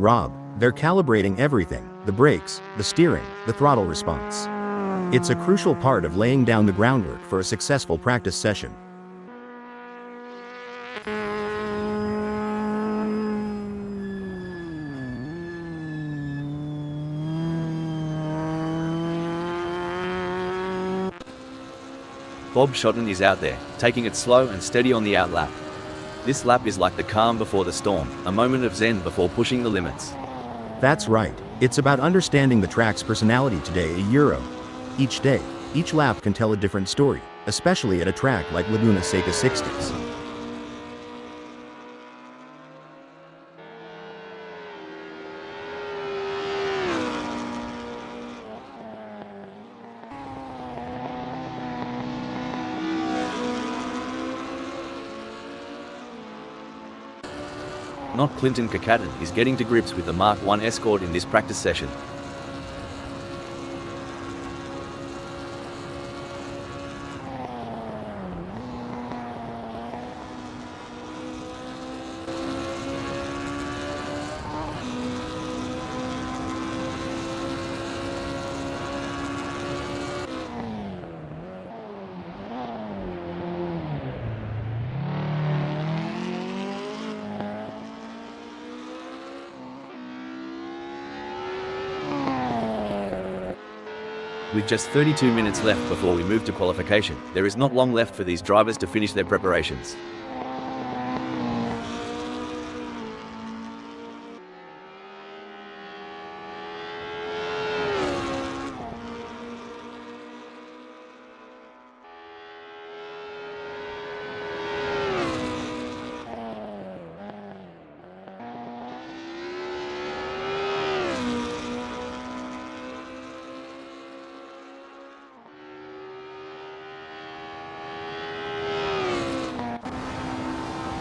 Rob. They're calibrating everything: the brakes, the steering, the throttle response. It's a crucial part of laying down the groundwork for a successful practice session. Bob Shotton is out there, taking it slow and steady on the outlap. This lap is like the calm before the storm, a moment of zen before pushing the limits. That's right. It's about understanding the track's personality today, a Euro. Each day, each lap can tell a different story, especially at a track like Laguna Seca 60s. Not Clinton Kakatan is getting to grips with the Mark I Escort in this practice session. With just 32 minutes left before we move to qualification, there is not long left for these drivers to finish their preparations.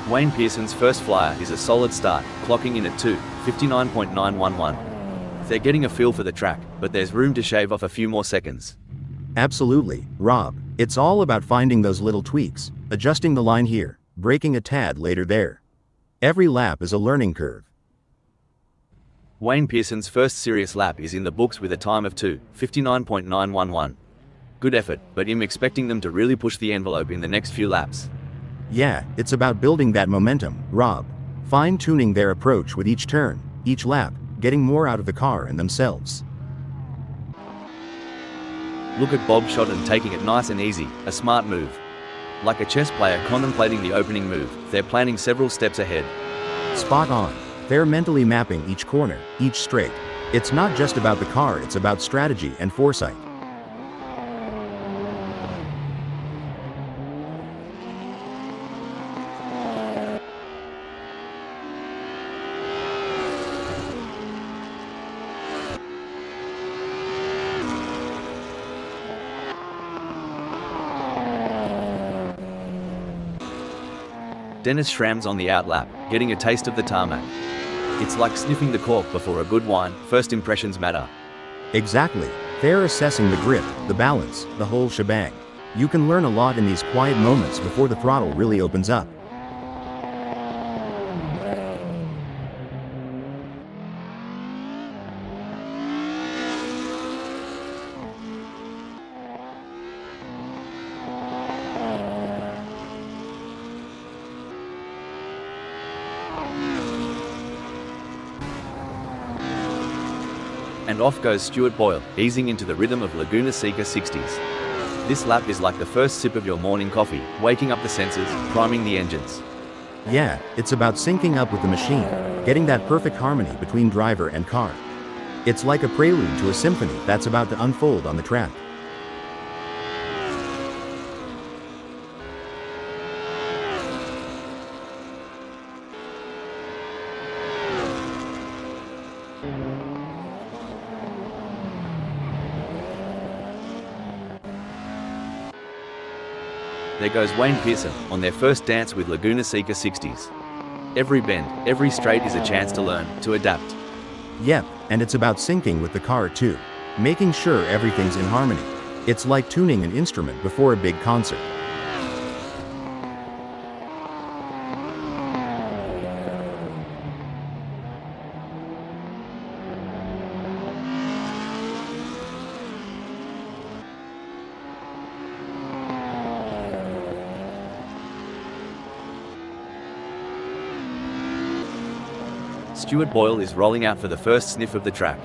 Wayne Pearson's first flyer is a solid start, clocking in at 2:59.911. They're getting a feel for the track, but there's room to shave off a few more seconds. Absolutely, Rob. It's all about finding those little tweaks, adjusting the line here, braking a tad later there. Every lap is a learning curve. Wayne Pearson's first serious lap is in the books with a time of 2:59.911. Good effort, but I'm expecting them to really push the envelope in the next few laps. Yeah, it's about building that momentum, Rob. Fine-tuning their approach with each turn, each lap, getting more out of the car and themselves. Look at Bob Shotton taking it nice and easy, a smart move. Like a chess player contemplating the opening move, they're planning several steps ahead. Spot on. They're mentally mapping each corner, each straight. It's not just about the car, it's about strategy and foresight. Dennis Schramm's on the outlap, getting a taste of the tarmac. It's like sniffing the cork before a good wine. First impressions matter. Exactly. They're assessing the grip, the balance, the whole shebang. You can learn a lot in these quiet moments before the throttle really opens up. And off goes Stuart Boyle, easing into the rhythm of Laguna Seca 60s. This lap is like the first sip of your morning coffee, waking up the senses, priming the engines. Yeah, it's about syncing up with the machine, getting that perfect harmony between driver and car. It's like a prelude to a symphony that's about to unfold on the track. There goes Wayne Pearson, on their first dance with Laguna Seca 60s. Every bend, every straight is a chance to learn, to adapt. Yep, and it's about syncing with the car too. Making sure everything's in harmony. It's like tuning an instrument before a big concert. Stuart Boyle is rolling out for the first sniff of the track.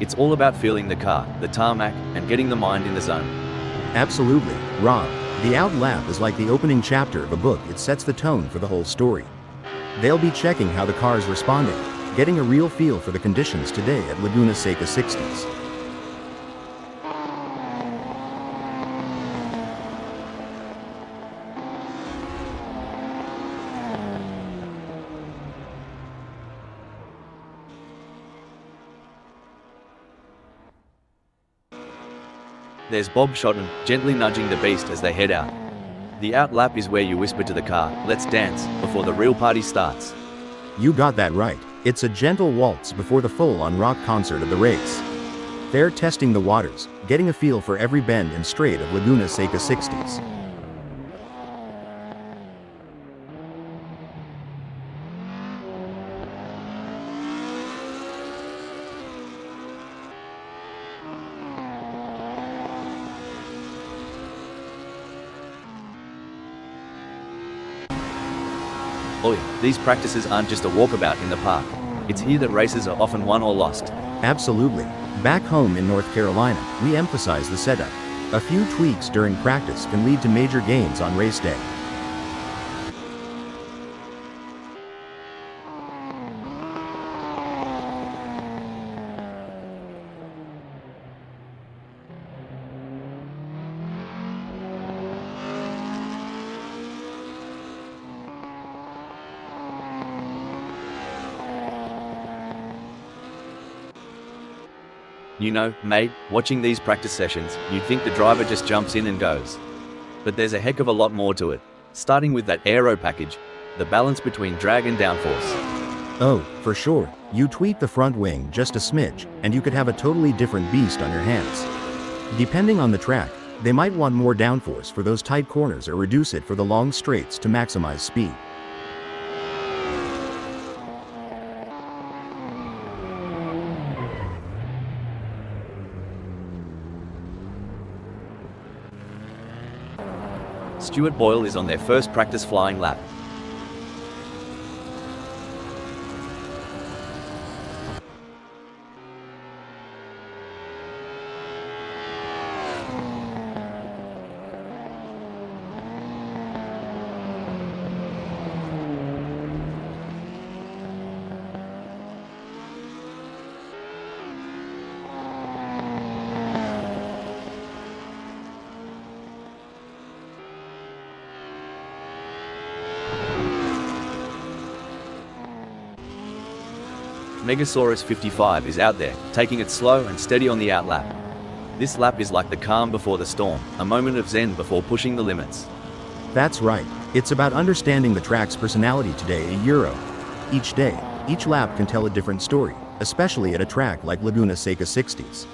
It's all about feeling the car, the tarmac, and getting the mind in the zone. Absolutely, Rob. The out lap is like the opening chapter of a book. It sets the tone for the whole story. They'll be checking how the car is responding, getting a real feel for the conditions today at Laguna Seca 60s. There's Bob Shotton, gently nudging the beast as they head out. The out lap is where you whisper to the car, "Let's dance," before the real party starts. You got that right. It's a gentle waltz before the full-on rock concert of the race. They're testing the waters, getting a feel for every bend and straight of Laguna Seca 60s. Oi, these practices aren't just a walkabout in the park. It's here that races are often won or lost. Absolutely. Back home in North Carolina, we emphasize the setup. A few tweaks during practice can lead to major gains on race day. You know, mate, watching these practice sessions, you'd think the driver just jumps in and goes. But there's a heck of a lot more to it. Starting with that aero package, the balance between drag and downforce. Oh, for sure. You tweak the front wing just a smidge, and you could have a totally different beast on your hands. Depending on the track, they might want more downforce for those tight corners or reduce it for the long straights to maximize speed. Stuart Boyle is on their first practice flying lap. Megasaurus 55 is out there, taking it slow and steady on the out lap. This lap is like the calm before the storm, a moment of zen before pushing the limits. That's right. It's about understanding the track's personality today a Euro. Each day, each lap can tell a different story, especially at a track like Laguna Seca 60s.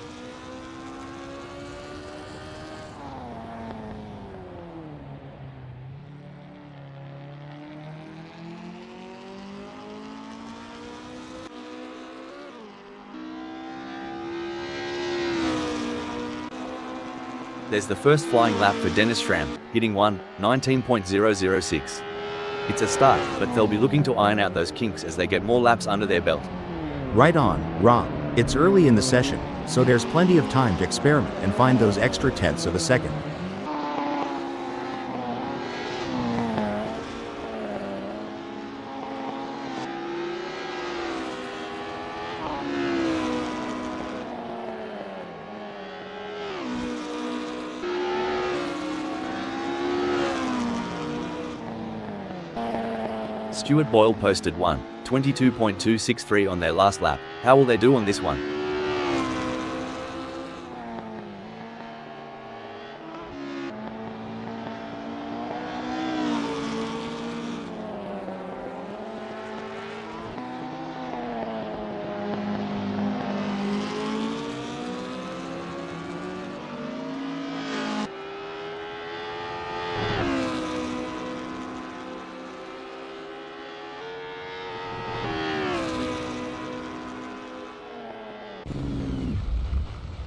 There's the first flying lap for Dennis Schramm, hitting 1:19.006. It's a start, but they'll be looking to iron out those kinks as they get more laps under their belt. Right on, Rob. It's early in the session, so there's plenty of time to experiment and find those extra tenths of a second. Stuart Boyle posted 1:22.263 on their last lap. How will they do on this one?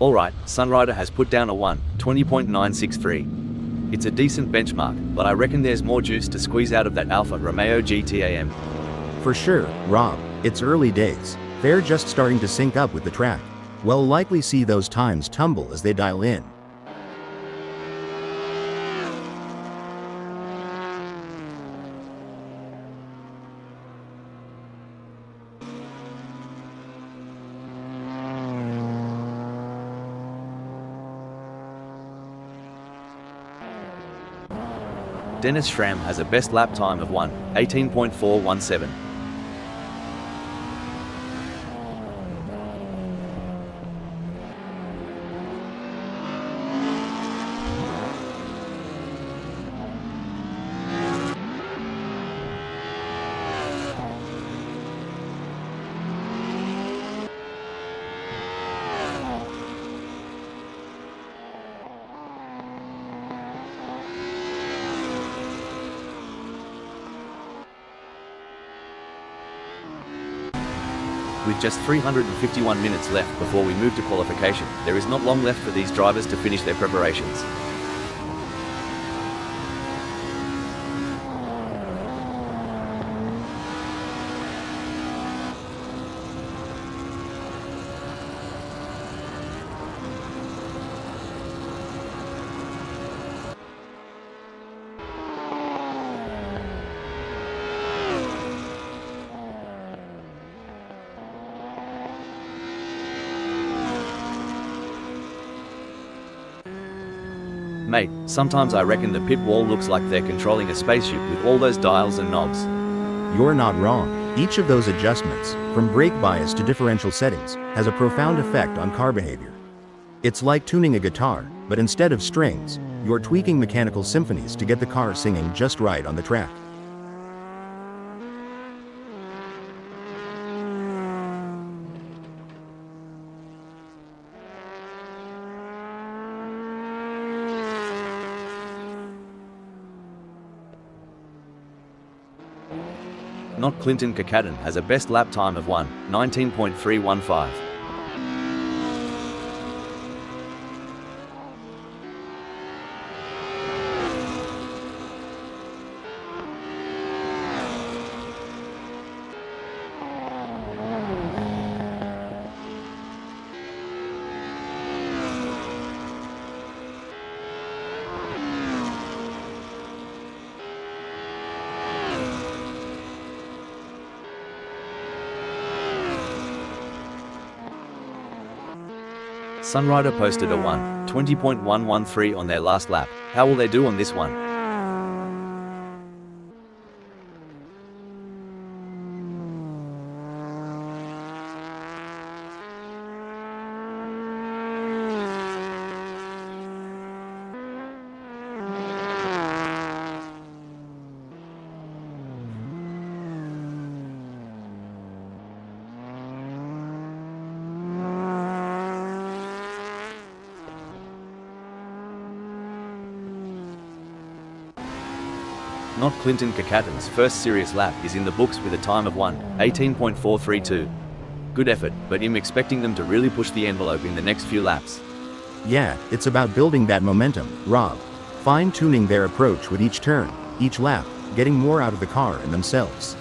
Alright, Sunrider has put down a 1:20.963. It's a decent benchmark, but I reckon there's more juice to squeeze out of that Alfa Romeo GTAM. For sure, Rob, it's early days. They're just starting to sync up with the track. We'll likely see those times tumble as they dial in. Dennis Schramm has a best lap time of 1:18.417. With just 351 minutes left before we move to qualification, there is not long left for these drivers to finish their preparations. Mate, sometimes I reckon the pit wall looks like they're controlling a spaceship with all those dials and knobs. You're not wrong. Each of those adjustments, from brake bias to differential settings, has a profound effect on car behavior. It's like tuning a guitar, but instead of strings, you're tweaking mechanical symphonies to get the car singing just right on the track. Not Clinton Kakadin has a best lap time of 1:19.315. Sunrider posted a 1:20.113 on their last lap. How will they do on this one? Not Clinton Kakadin's first serious lap is in the books with a time of 1:18.432. Good effort, but I'm expecting them to really push the envelope in the next few laps. Yeah, it's about building that momentum, Rob. Fine-tuning their approach with each turn, each lap, getting more out of the car and themselves.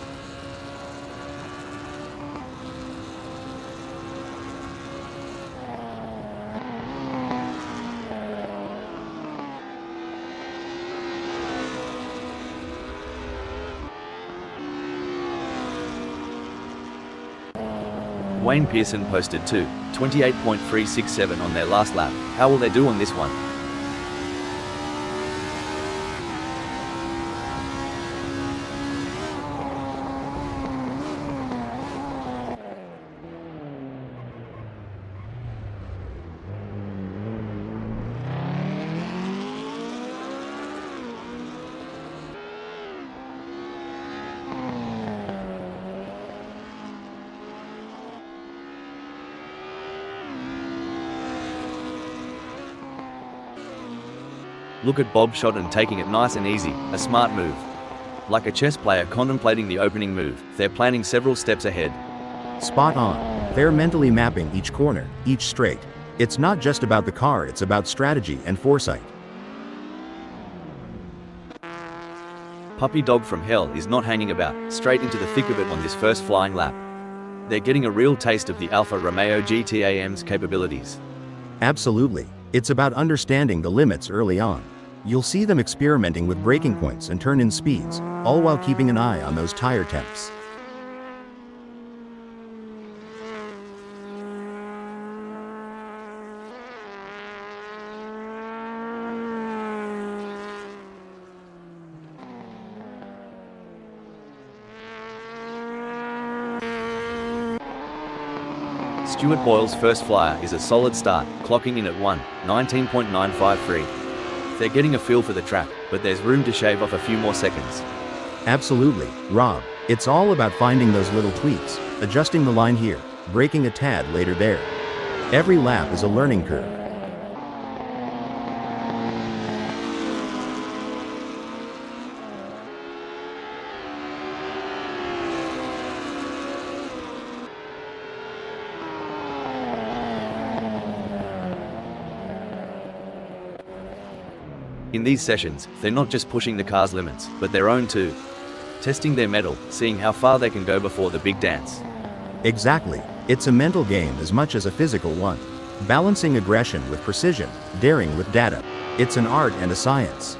Wayne Pearson posted 2:28.367 on their last lap. How will they do on this one? Look at Bob Shotton taking it nice and easy, a smart move. Like a chess player contemplating the opening move, they're planning several steps ahead. Spot on. They're mentally mapping each corner, each straight. It's not just about the car, it's about strategy and foresight. Puppy Dog from Hell is not hanging about, straight into the thick of it on this first flying lap. They're getting a real taste of the Alfa Romeo GTAM's capabilities. Absolutely. It's about understanding the limits early on. You'll see them experimenting with braking points and turn-in speeds, all while keeping an eye on those tire temps. Stuart Boyle's first flyer is a solid start, clocking in at 1:19.953. They're getting a feel for the track, but there's room to shave off a few more seconds. Absolutely, Rob. It's all about finding those little tweaks, adjusting the line here, braking a tad later there. Every lap is a learning curve. In these sessions, they're not just pushing the car's limits, but their own too. Testing their mettle, seeing how far they can go before the big dance. Exactly. It's a mental game as much as a physical one. Balancing aggression with precision, daring with data. It's an art and a science.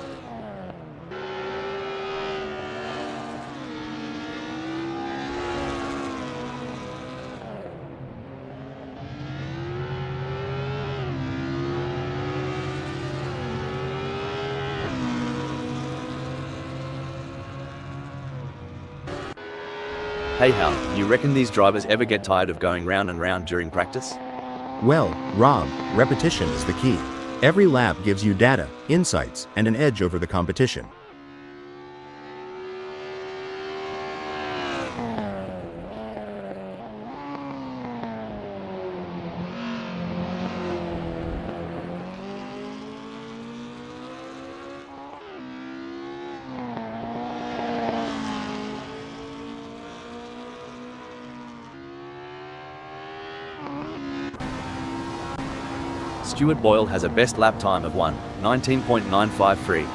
Hey Hal, you reckon these drivers ever get tired of going round and round during practice? Well, Rob, repetition is the key. Every lap gives you data, insights, and an edge over the competition. Stuart Boyle has a best lap time of 1:19.953.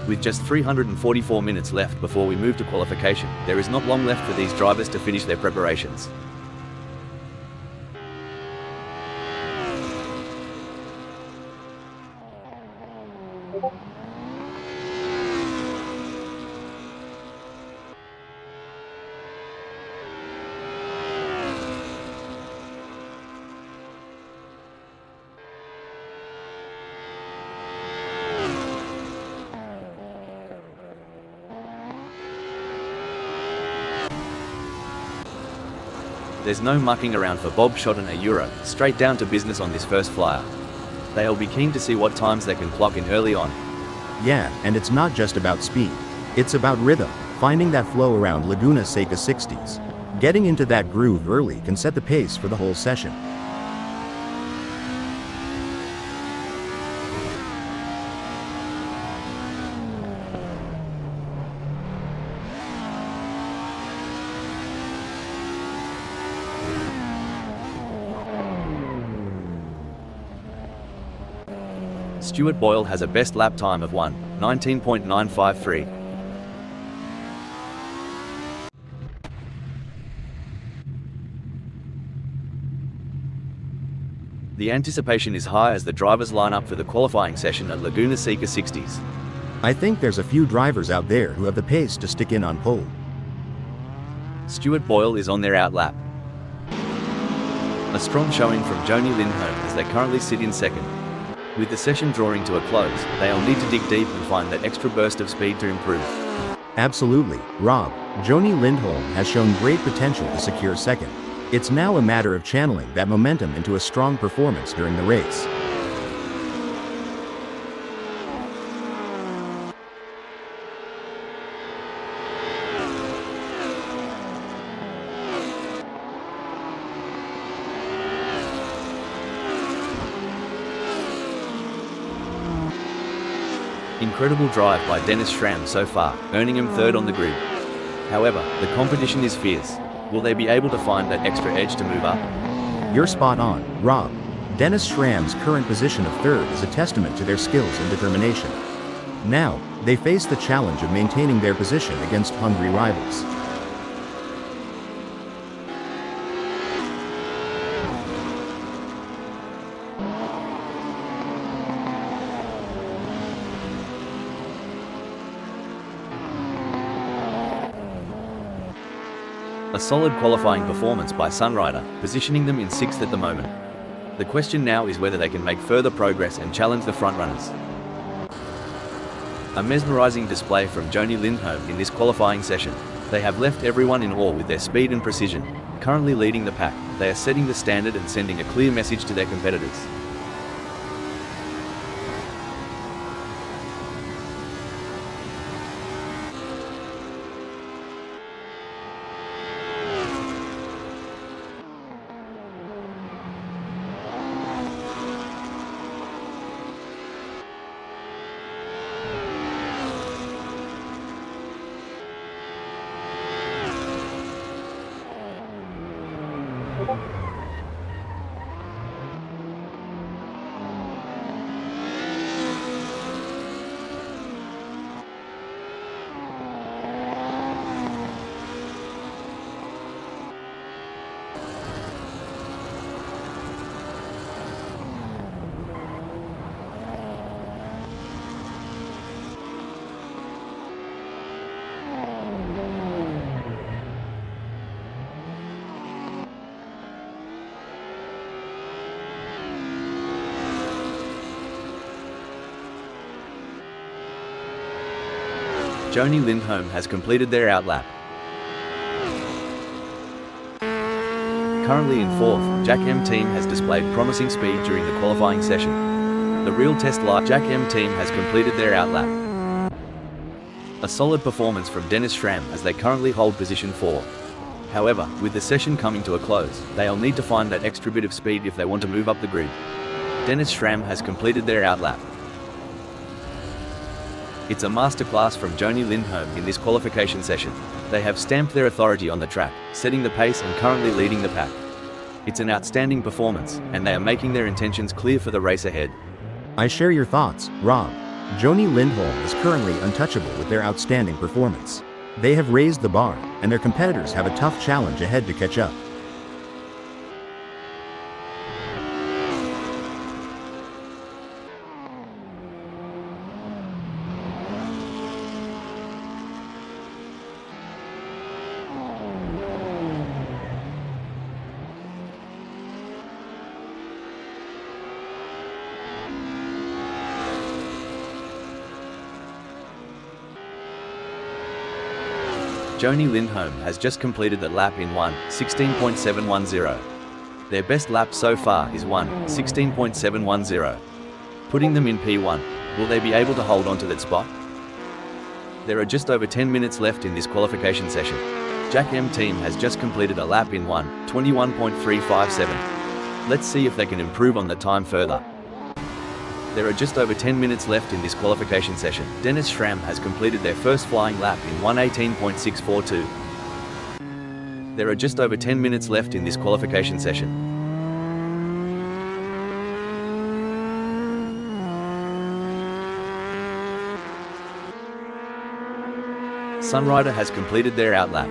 With just 344 minutes left before we move to qualification, there is not long left for these drivers to finish their preparations. There's no mucking around for Bob Schott and a Euro, straight down to business on this first flyer. They'll be keen to see what times they can clock in early on. Yeah, and it's not just about speed. It's about rhythm, finding that flow around Laguna Seca 60s. Getting into that groove early can set the pace for the whole session. Stuart Boyle has a best lap time of 1:19.953. The anticipation is high as the drivers line up for the qualifying session at Laguna Seca 60s. I think there's a few drivers out there who have the pace to stick in on pole. Stuart Boyle is on their out lap. A strong showing from Joni Lindholm as they currently sit in second. With the session drawing to a close, they'll need to dig deep and find that extra burst of speed to improve. Absolutely, Rob. Joni Lindholm has shown great potential to secure second. It's now a matter of channeling that momentum into a strong performance during the race. Incredible drive by Dennis Schramm so far, earning him third on the grid. However, the competition is fierce. Will they be able to find that extra edge to move up? You're spot on, Rob. Dennis Schramm's current position of third is a testament to their skills and determination. Now, they face the challenge of maintaining their position against hungry rivals. A solid qualifying performance by Sunrider, positioning them in 6th at the moment. The question now is whether they can make further progress and challenge the frontrunners. A mesmerizing display from Joni Lindholm in this qualifying session. They have left everyone in awe with their speed and precision. Currently leading the pack, they are setting the standard and sending a clear message to their competitors. Joni Lindholm has completed their outlap. Currently in 4th, Jack M team has displayed promising speed during the qualifying session. The real test live, Jack M team has completed their outlap. A solid performance from Dennis Schramm as they currently hold position 4. However, with the session coming to a close, they'll need to find that extra bit of speed if they want to move up the grid. Dennis Schramm has completed their outlap. It's a masterclass from Joni Lindholm in this qualification session. They have stamped their authority on the track, setting the pace and currently leading the pack. It's an outstanding performance, and they are making their intentions clear for the race ahead. I share your thoughts, Rob. Joni Lindholm is currently untouchable with their outstanding performance. They have raised the bar, and their competitors have a tough challenge ahead to catch up. Joni Lindholm has just completed the lap in 1:16.710. Their best lap so far is 1:16.710. Putting them in P1, will they be able to hold on to that spot? There are just over 10 minutes left in this qualification session. Jack M team has just completed a lap in 1:21.357. Let's see if they can improve on the time further. There are just over 10 minutes left in this qualification session. Dennis Schramm has completed their first flying lap in 1:18.642. There are just over 10 minutes left in this qualification session. Sunrider has completed their outlap.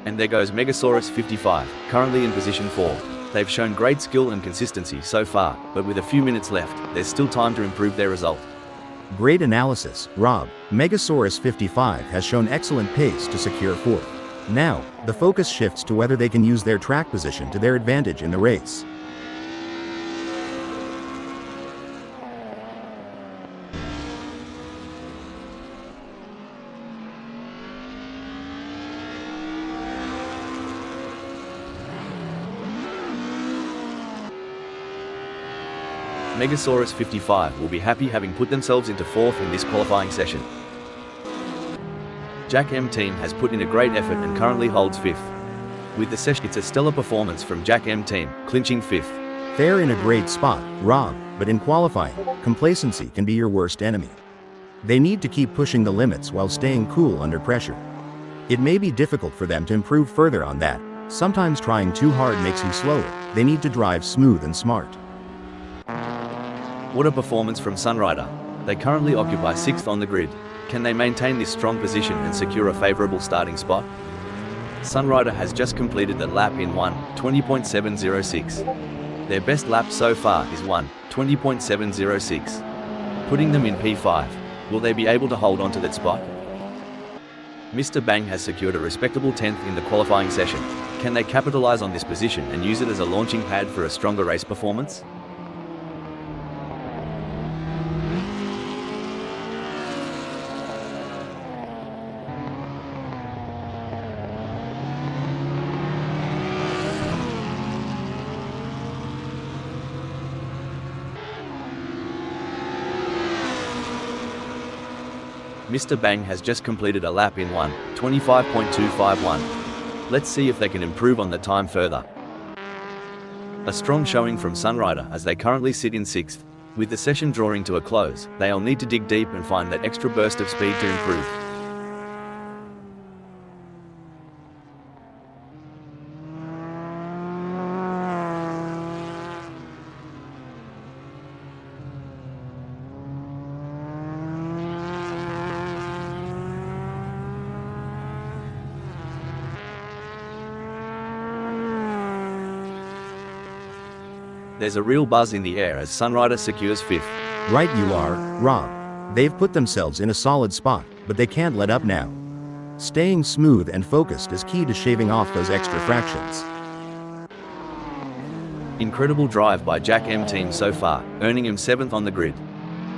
And there goes Megasaurus 55, currently in position 4. They've shown great skill and consistency so far, but with a few minutes left, there's still time to improve their result. Great analysis, Rob. Megasaurus 55 has shown excellent pace to secure 4th. Now, the focus shifts to whether they can use their track position to their advantage in the race. Megasaurus 55 will be happy having put themselves into 4th in this qualifying session. Jack M team has put in a great effort and currently holds 5th. With the session, it's a stellar performance from Jack M team, clinching 5th. They're in a great spot, Rob, but in qualifying, complacency can be your worst enemy. They need to keep pushing the limits while staying cool under pressure. It may be difficult for them to improve further on that. Sometimes trying too hard makes you slower. They need to drive smooth and smart. What a performance from Sunrider. They currently occupy 6th on the grid. Can they maintain this strong position and secure a favourable starting spot? Sunrider has just completed the lap in 1:20.706. Their best lap so far is 1:20.706, putting them in P5. Will they be able to hold on to that spot? Mr. Bang has secured a respectable 10th in the qualifying session. Can they capitalise on this position and use it as a launching pad for a stronger race performance? Mr. Bang has just completed a lap in 1:25.251. Let's see if they can improve on the time further. A strong showing from Sunrider as they currently sit in 6th. With the session drawing to a close, they'll need to dig deep and find that extra burst of speed to improve. There's a real buzz in the air as Sunrider secures 5th. Right you are, Rob. They've put themselves in a solid spot, but they can't let up now. Staying smooth and focused is key to shaving off those extra fractions. Incredible drive by Jack M team so far, earning him 7th on the grid.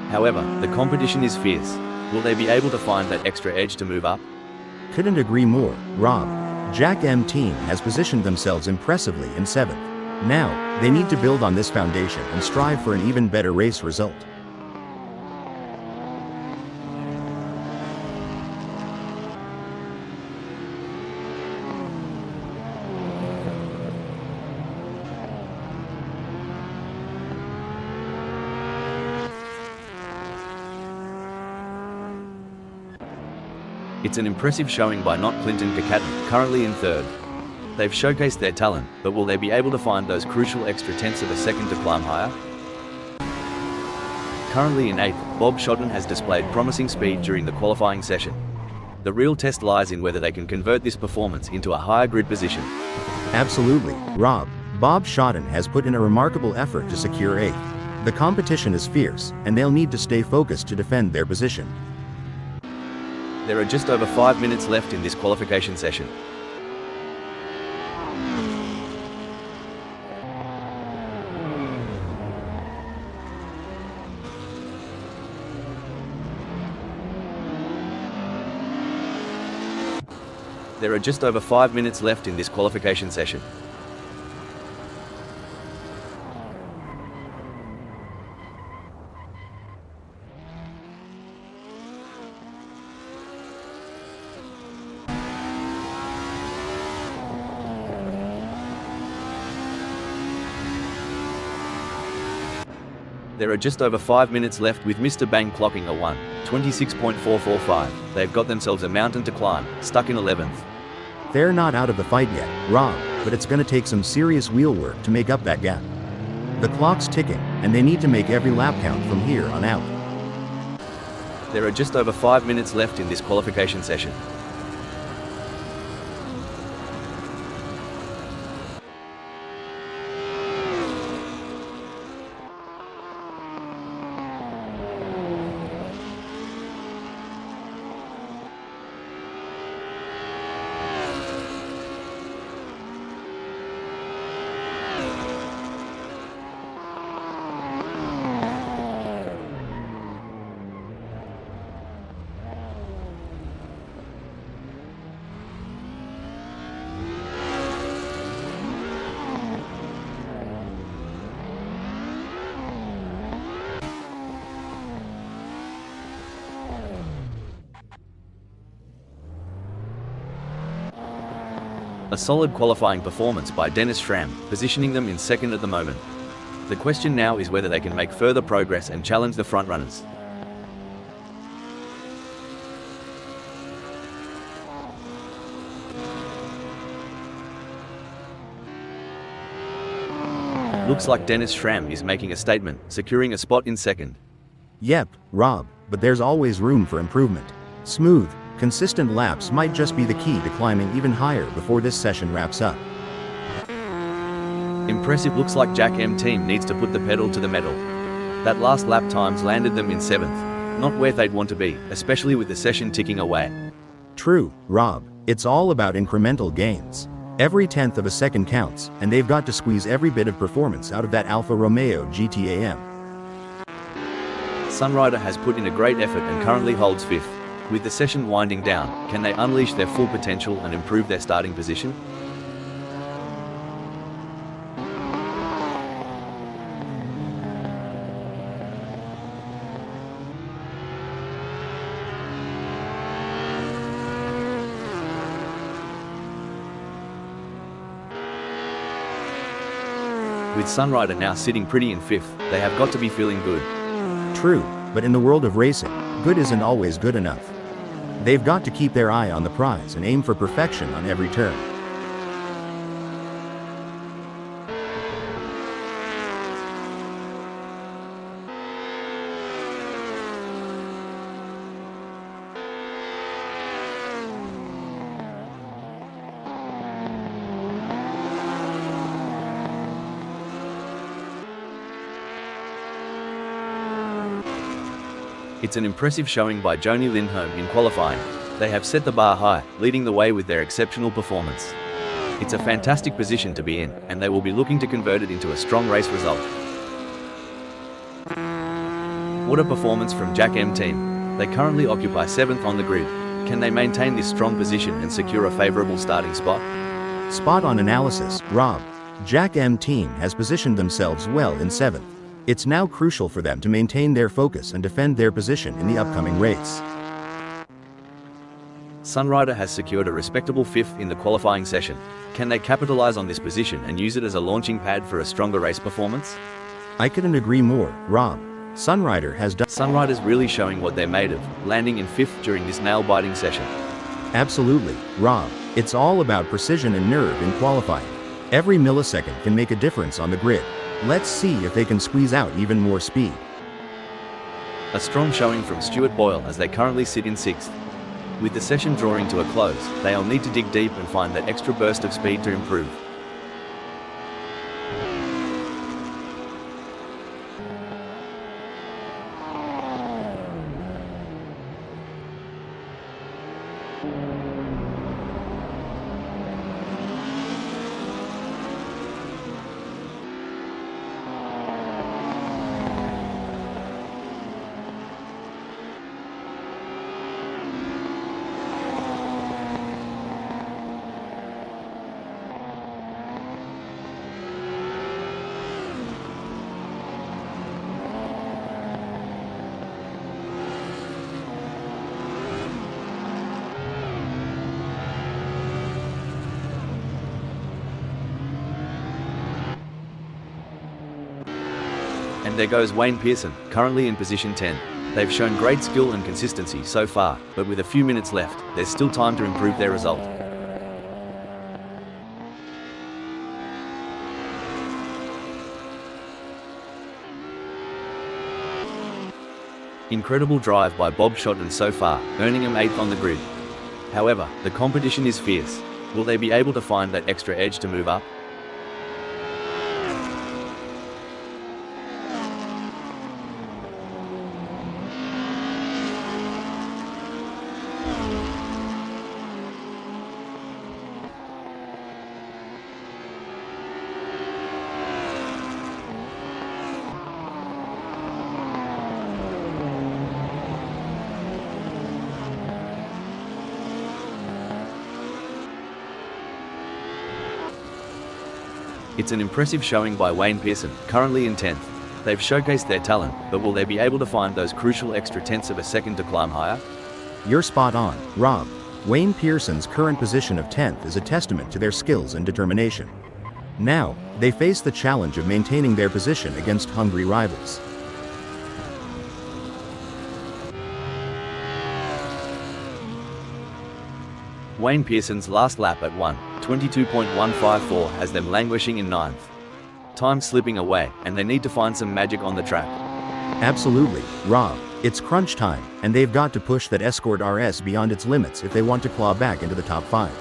However, the competition is fierce. Will they be able to find that extra edge to move up? Couldn't agree more, Rob. Jack M team has positioned themselves impressively in 7th. Now, they need to build on this foundation and strive for an even better race result. It's an impressive showing by Not Clinton Kakatan, currently in 3rd. They've showcased their talent, but will they be able to find those crucial extra tenths of a second to climb higher? Currently in 8th, Bob Shotton has displayed promising speed during the qualifying session. The real test lies in whether they can convert this performance into a higher grid position. Absolutely, Rob. Bob Shotton has put in a remarkable effort to secure 8th. The competition is fierce, and they'll need to stay focused to defend their position. There are just over 5 minutes left in this qualification session. There are just over 5 minutes left in this qualification session. There are just over 5 minutes left with Mr. Bang clocking a 1:26.445. They've got themselves a mountain to climb, stuck in 11th. They're not out of the fight yet, Rob, but it's going to take some serious wheel work to make up that gap. The clock's ticking, and they need to make every lap count from here on out. There are just over 5 minutes left in this qualification session. A solid qualifying performance by Dennis Schramm, positioning them in 2nd at the moment. The question now is whether they can make further progress and challenge the frontrunners. Looks like Dennis Schramm is making a statement, securing a spot in second. Yep, Rob, but there's always room for improvement. Smooth, consistent laps might just be the key to climbing even higher before this session wraps up. Impressive. Looks like GTAM team needs to put the pedal to the metal. That last lap times landed them in 7th. Not where they'd want to be, especially with the session ticking away. True, Rob, it's all about incremental gains. Every tenth of a second counts, and they've got to squeeze every bit of performance out of that Alfa Romeo GTAM. Sunrider has put in a great effort and currently holds 5th. With the session winding down, can they unleash their full potential and improve their starting position? With Sunrider now sitting pretty in 5th, they have got to be feeling good. True, but in the world of racing, good isn't always good enough. They've got to keep their eye on the prize and aim for perfection on every turn. It's an impressive showing by Joni Lindholm in qualifying. They have set the bar high, leading the way with their exceptional performance. It's a fantastic position to be in, and they will be looking to convert it into a strong race result. What a performance from GTAM team. They currently occupy 7th on the grid. Can they maintain this strong position and secure a favorable starting spot? Spot on analysis, Rob. GTAM team has positioned themselves well in 7th. It's now crucial for them to maintain their focus and defend their position in the upcoming race. Sunrider has secured a respectable 5th in the qualifying session. Can they capitalize on this position and use it as a launching pad for a stronger race performance? I couldn't agree more, Rob. Sunrider's really showing what they're made of, landing in 5th during this nail-biting session. Absolutely, Rob. It's all about precision and nerve in qualifying. Every millisecond can make a difference on the grid. Let's see if they can squeeze out even more speed. A strong showing from Stuart Boyle as they currently sit in 6th. With the session drawing to a close, they'll need to dig deep and find that extra burst of speed to improve. And there goes Wayne Pearson, currently in position 10. They've shown great skill and consistency so far, but with a few minutes left, there's still time to improve their result. Incredible drive by Bob Shotton so far, earning him 8th on the grid. However, the competition is fierce. Will they be able to find that extra edge to move up? It's an impressive showing by Wayne Pearson, currently in 10th. They've showcased their talent, but will they be able to find those crucial extra tenths of a second to climb higher? You're spot on, Rob. Wayne Pearson's current position of 10th is a testament to their skills and determination. Now, they face the challenge of maintaining their position against hungry rivals. Wayne Pearson's last lap at 1:22.154 has them languishing in ninth. Time slipping away, and they need to find some magic on the track. Absolutely, Rob. It's crunch time, and they've got to push that Escort RS beyond its limits if they want to claw back into the top 5.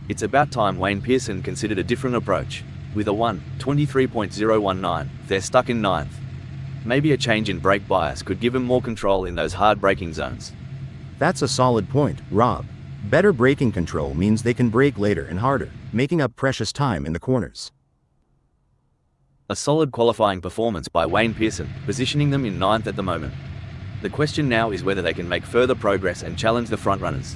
It's about time Wayne Pearson considered a different approach. With a 1:23.019, they're stuck in ninth. Maybe a change in brake bias could give them more control in those hard braking zones. That's a solid point, Rob. Better braking control means they can brake later and harder, making up precious time in the corners. A solid qualifying performance by Wayne Pearson, positioning them in ninth at the moment. The question now is whether they can make further progress and challenge the frontrunners.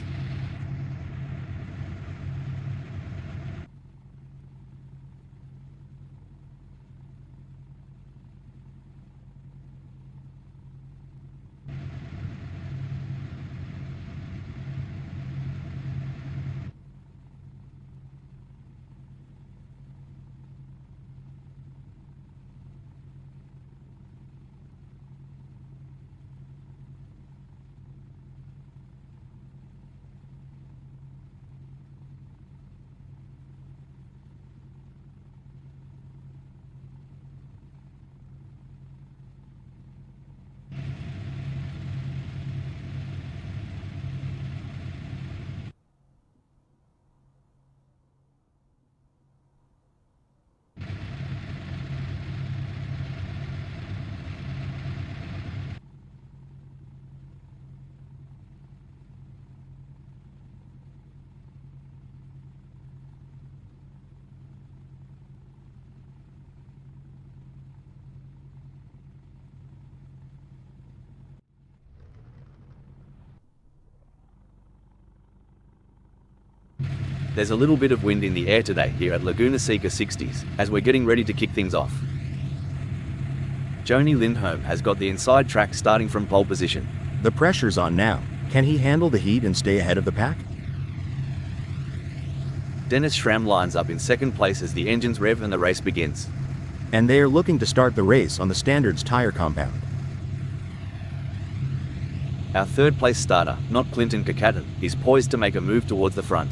There's a little bit of wind in the air today here at Laguna Seca 60s, as we're getting ready to kick things off. Joni Lindholm has got the inside track starting from pole position. The pressure's on now. Can he handle the heat and stay ahead of the pack? Dennis Schramm lines up in second place as the engines rev and the race begins. And they are looking to start the race on the Standards tire compound. Our third place starter, not Clinton Kakatan, is poised to make a move towards the front.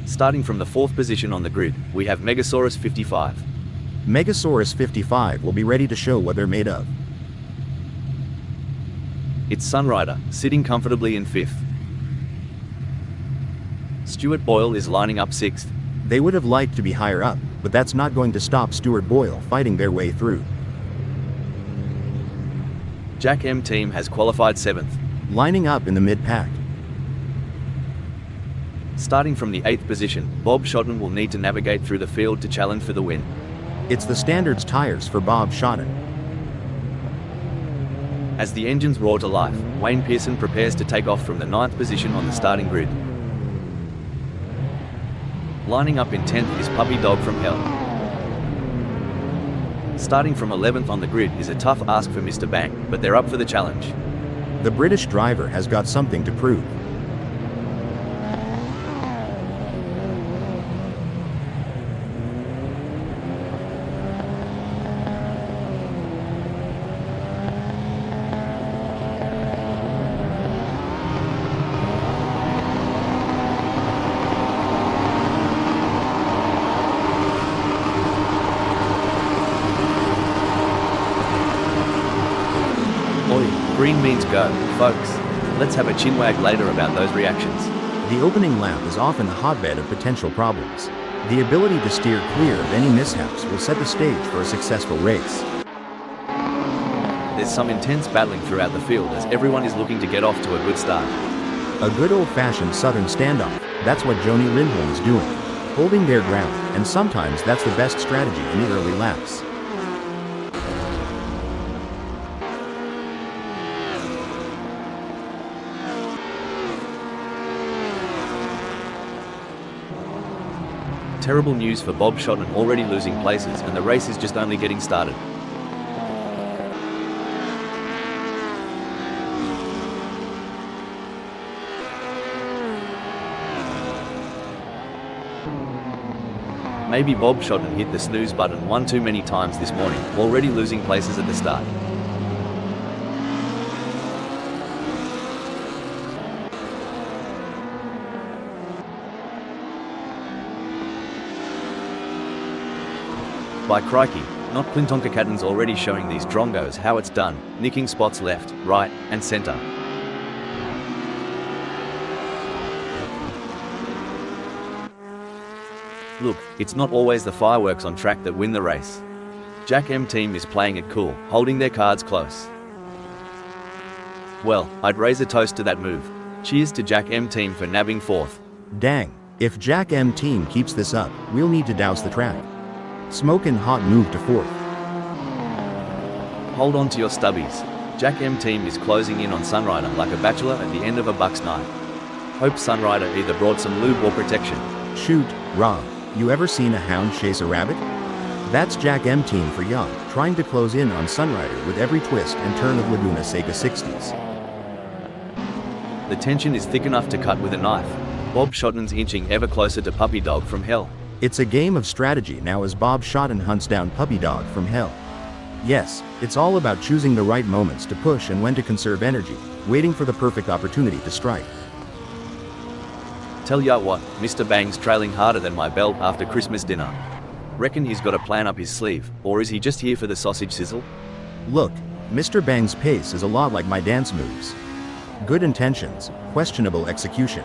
Starting from the fourth position on the grid, we have Megasaurus 55. Megasaurus 55 will be ready to show what they're made of. It's Sunrider, sitting comfortably in fifth. Stuart Boyle is lining up sixth. They would have liked to be higher up, but that's not going to stop Stuart Boyle fighting their way through. Jack M team has qualified seventh. Lining up in the mid-pack. Starting from the 8th position, Bob Shotton will need to navigate through the field to challenge for the win. It's the Standards tires for Bob Shotton. As the engines roar to life, Wayne Pearson prepares to take off from the 9th position on the starting grid. Lining up in 10th is Puppy Dog from Hell. Starting from 11th on the grid is a tough ask for Mr. Bang, but they're up for the challenge. The British driver has got something to prove. Green means go, folks. Let's have a chinwag later about those reactions. The opening lap is often a hotbed of potential problems. The ability to steer clear of any mishaps will set the stage for a successful race. There's some intense battling throughout the field as everyone is looking to get off to a good start. A good old-fashioned southern standoff, that's what Joni Lindholm's doing. Holding their ground, and sometimes that's the best strategy in the early laps. Terrible news for Bob Shotton, already losing places, and the race is just only getting started. Maybe Bob Shotton hit the snooze button one too many times this morning, already losing places at the start. By crikey, not Clintonkakatans already showing these drongos how it's done, nicking spots left, right, and centre. Look, it's not always the fireworks on track that win the race. Jack M team is playing it cool, holding their cards close. Well, I'd raise a toast to that move. Cheers to Jack M team for nabbing fourth. Dang, if Jack M team keeps this up, we'll need to douse the track. Smokin' hot move to fourth. Hold on to your stubbies. Jack M team is closing in on Sunrider like a bachelor at the end of a bucks night. Hope Sunrider either brought some lube or protection. Shoot, Rob, you ever seen a hound chase a rabbit? That's Jack M team for young, trying to close in on Sunrider with every twist and turn of Laguna Seca 60s. The tension is thick enough to cut with a knife. Bob Shotton's inching ever closer to Puppy Dog from hell. It's a game of strategy now as Bob Shotton hunts down Puppy Dog from hell. Yes, it's all about choosing the right moments to push and when to conserve energy, waiting for the perfect opportunity to strike. Tell ya what, Mr. Bang's trailing harder than my belt after Christmas dinner. Reckon he's got a plan up his sleeve, or is he just here for the sausage sizzle? Look, Mr. Bang's pace is a lot like my dance moves. Good intentions, questionable execution.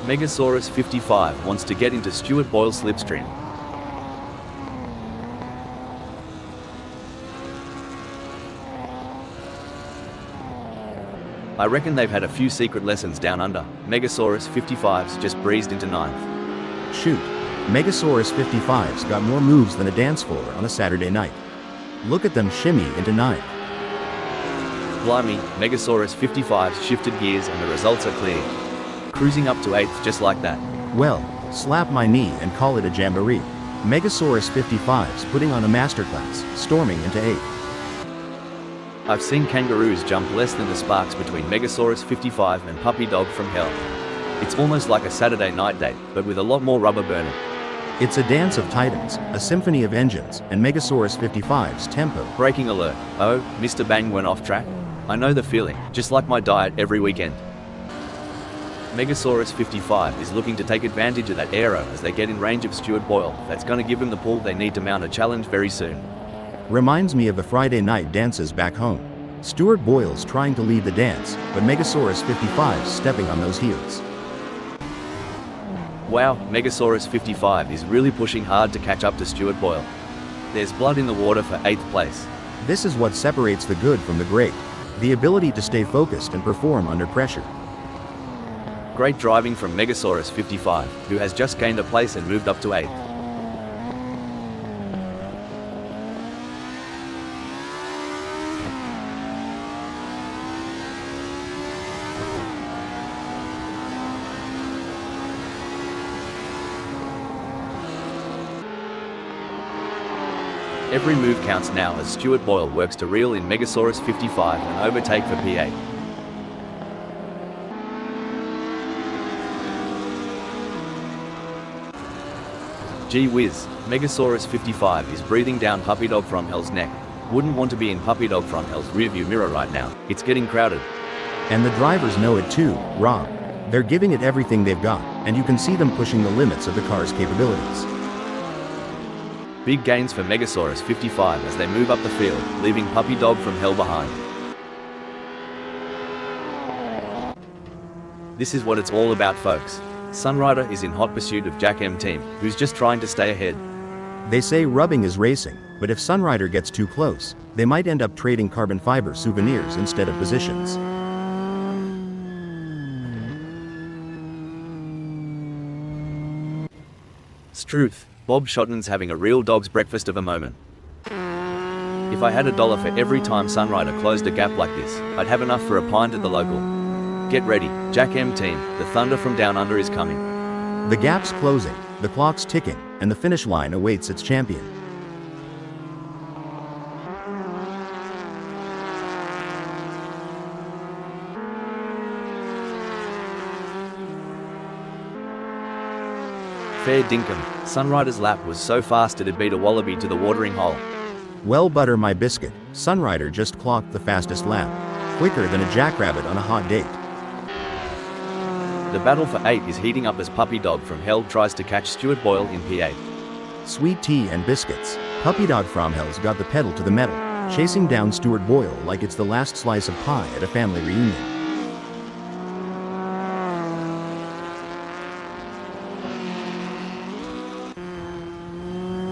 Megasaurus 55 wants to get into Stuart Boyle's slipstream. I reckon they've had a few secret lessons down under. Megasaurus 55's just breezed into ninth. Shoot, Megasaurus 55's got more moves than a dance floor on a Saturday night. Look at them shimmy into ninth. Blimey, Megasaurus 55's shifted gears and the results are clear. Cruising up to 8th just like that. Well, slap my knee and call it a jamboree. Megasaurus 55's putting on a masterclass, storming into 8th. I've seen kangaroos jump less than the sparks between Megasaurus 55 and Puppy Dog from hell. It's almost like a Saturday night date, but with a lot more rubber burning. It's a dance of titans, a symphony of engines, and Megasaurus 55's tempo. Braking alert. Oh, Mr. Bang went off track? I know the feeling, just like my diet every weekend. Megasaurus 55 is looking to take advantage of that aero as they get in range of Stuart Boyle. That's going to give them the pull they need to mount a challenge very soon. Reminds me of the Friday night dances back home. Stuart Boyle's trying to lead the dance, but Megasaurus 55's stepping on those heels. Wow, Megasaurus 55 is really pushing hard to catch up to Stuart Boyle. There's blood in the water for 8th place. This is what separates the good from the great. The ability to stay focused and perform under pressure. Great driving from Megasaurus 55, who has just gained a place and moved up to 8th. Every move counts now as Stuart Boyle works to reel in Megasaurus 55 and overtake for P8. Gee whiz, Megasaurus 55 is breathing down Puppy Dog from hell's neck. Wouldn't want to be in Puppy Dog from hell's rearview mirror right now. It's getting crowded. And the drivers know it too, Rob. They're giving it everything they've got, and you can see them pushing the limits of the car's capabilities. Big gains for Megasaurus 55 as they move up the field, leaving Puppy Dog from hell behind. This is what it's all about, folks. Sunrider is in hot pursuit of GTAM team, who's just trying to stay ahead. They say rubbing is racing, but if Sunrider gets too close, they might end up trading carbon fiber souvenirs instead of positions. Struth, Bob Shotton's having a real dog's breakfast of a moment. If I had $1 for every time Sunrider closed a gap like this, I'd have enough for a pint at the local. Get ready, GTAM team, the thunder from down under is coming. The gap's closing, the clock's ticking, and the finish line awaits its champion. Fair dinkum, Sunrider's lap was so fast it'd beat a wallaby to the watering hole. Well, butter my biscuit, Sunrider just clocked the fastest lap. Quicker than a jackrabbit on a hot date. The battle for 8 is heating up as Puppy Dog from Hell tries to catch Stuart Boyle in P8. Sweet tea and biscuits. Puppy Dog from Hell's got the pedal to the metal, chasing down Stuart Boyle like it's the last slice of pie at a family reunion.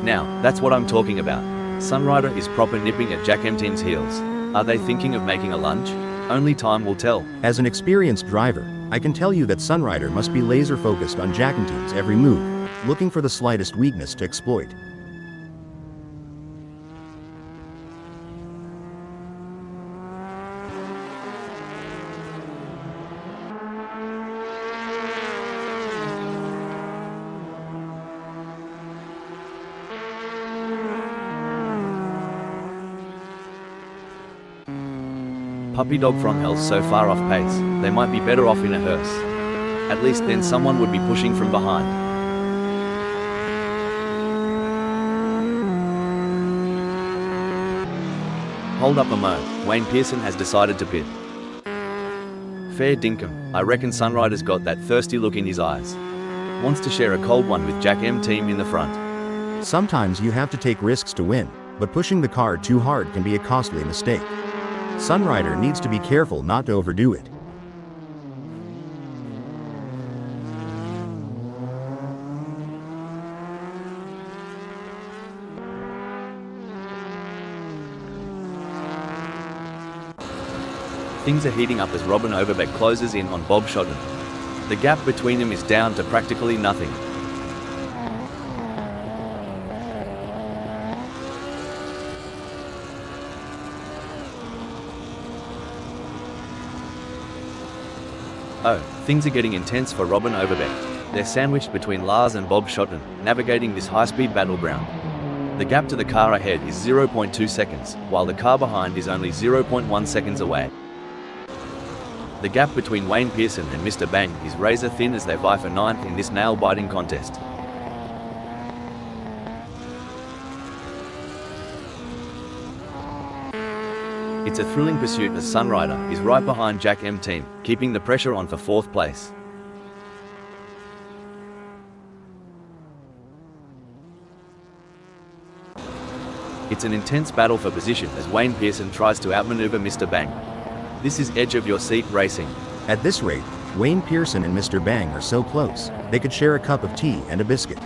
Now, that's what I'm talking about. Sunrider is proper nipping at GTAM team's heels. Are they thinking of making a lunge? Only time will tell. As an experienced driver, I can tell you that Sunrider must be laser focused on GTAM team's every move, looking for the slightest weakness to exploit. Puppy Dog from Hell's so far off pace, they might be better off in a hearse. At least then someone would be pushing from behind. Hold up a mo, Wayne Pearson has decided to pit. Fair dinkum, I reckon Sunrider's got that thirsty look in his eyes. Wants to share a cold one with GTAM team in the front. Sometimes you have to take risks to win, but pushing the car too hard can be a costly mistake. Sunrider needs to be careful not to overdo it. Things are heating up as Robin Overbeck closes in on Bob Shotton. The gap between them is down to practically nothing. Oh, things are getting intense for Robin Overbeck. They're sandwiched between Lars and Bob Shotton, navigating this high-speed battleground. The gap to the car ahead is 0.2 seconds, while the car behind is only 0.1 seconds away. The gap between Wayne Pearson and Mr. Bang is razor thin as they vie for 9th in this nail-biting contest. It's a thrilling pursuit as Sunrider is right behind GTAM team, keeping the pressure on for 4th place. It's an intense battle for position as Wayne Pearson tries to outmaneuver Mr. Bang. This is edge-of-your-seat racing. At this rate, Wayne Pearson and Mr. Bang are so close, they could share a cup of tea and a biscuit.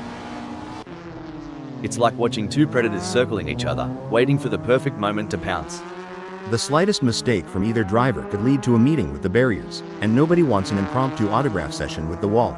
It's like watching two predators circling each other, waiting for the perfect moment to pounce. The slightest mistake from either driver could lead to a meeting with the barriers, and nobody wants an impromptu autograph session with the wall.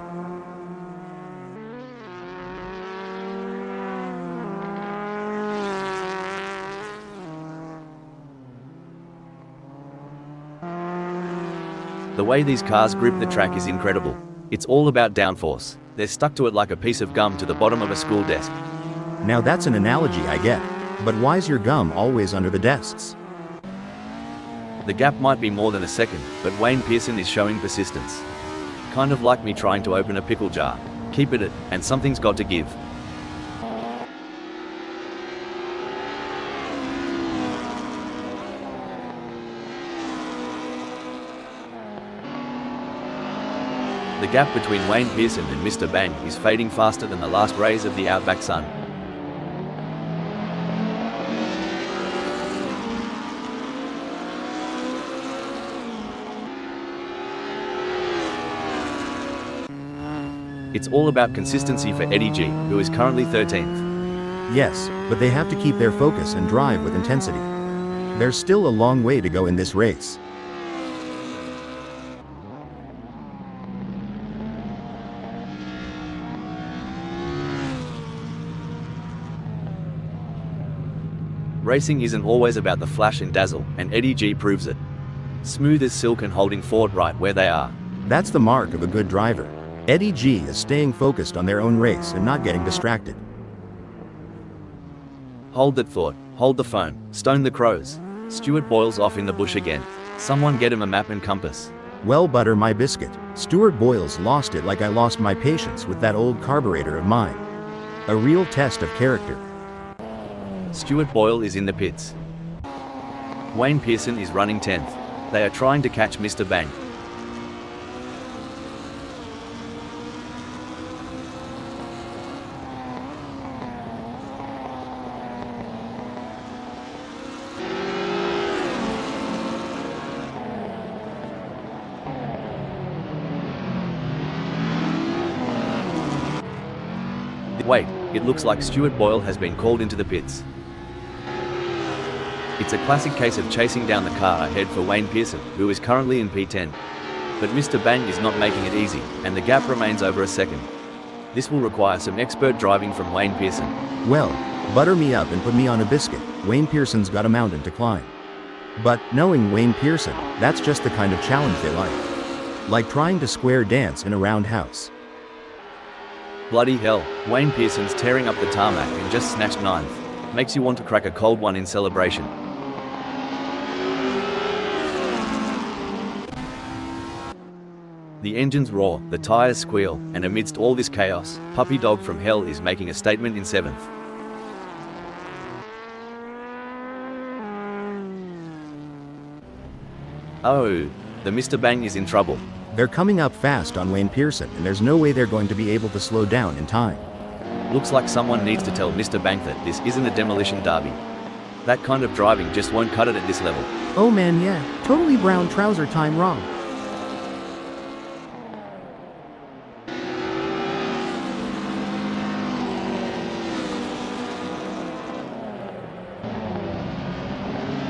The way these cars grip the track is incredible. It's all about downforce. They're stuck to it like a piece of gum to the bottom of a school desk. Now that's an analogy I get, but why's your gum always under the desks? The gap might be more than a second, but Wayne Pearson is showing persistence. Kind of like me trying to open a pickle jar. Keep it, and something's got to give. The gap between Wayne Pearson and Mr. Bang is fading faster than the last rays of the outback sun. It's all about consistency for Eddie G, who is currently 13th. Yes, but they have to keep their focus and drive with intensity. There's still a long way to go in this race. Racing isn't always about the flash and dazzle, and Eddie G proves it. Smooth as silk and holding forward right where they are. That's the mark of a good driver. Eddie G is staying focused on their own race and not getting distracted. Hold that thought, hold the phone, stone the crows. Stuart Boyle's off in the bush again. Someone get him a map and compass. Well, butter my biscuit. Stuart Boyle's lost it like I lost my patience with that old carburetor of mine. A real test of character. Stuart Boyle is in the pits. Wayne Pearson is running 10th. They are trying to catch Mr. Bang. Wait, it looks like Stuart Boyle has been called into the pits. It's a classic case of chasing down the car ahead for Wayne Pearson, who is currently in P10. But Mr. Bang is not making it easy, and the gap remains over a second. This will require some expert driving from Wayne Pearson. Well, butter me up and put me on a biscuit. Wayne Pearson's got a mountain to climb. But knowing Wayne Pearson, that's just the kind of challenge they like. Like trying to square dance in a roundhouse. Bloody hell, Wayne Pearson's tearing up the tarmac and just snatched 9th. Makes you want to crack a cold one in celebration. The engines roar, the tires squeal, and amidst all this chaos, Puppy Dog from Hell is making a statement in 7th. Oh, the Mr. Bang is in trouble. They're coming up fast on Wayne Pearson, and there's no way they're going to be able to slow down in time. Looks like someone needs to tell Mr. Bang that this isn't a demolition derby. That kind of driving just won't cut it at this level. Oh man, yeah, totally brown trouser time wrong.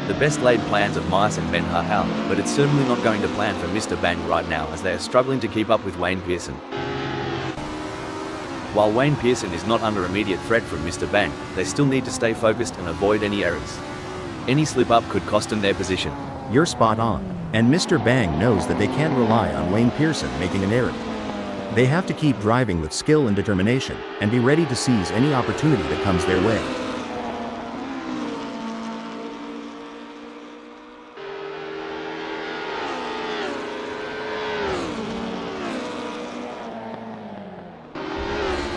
The best laid plans of mice and men are hell, but it's certainly not going to plan for Mr. Bang right now as they are struggling to keep up with Wayne Pearson. While Wayne Pearson is not under immediate threat from Mr. Bang, they still need to stay focused and avoid any errors. Any slip-up could cost them their position. You're spot on. And Mr. Bang knows that they can't rely on Wayne Pearson making an error. They have to keep driving with skill and determination, and be ready to seize any opportunity that comes their way.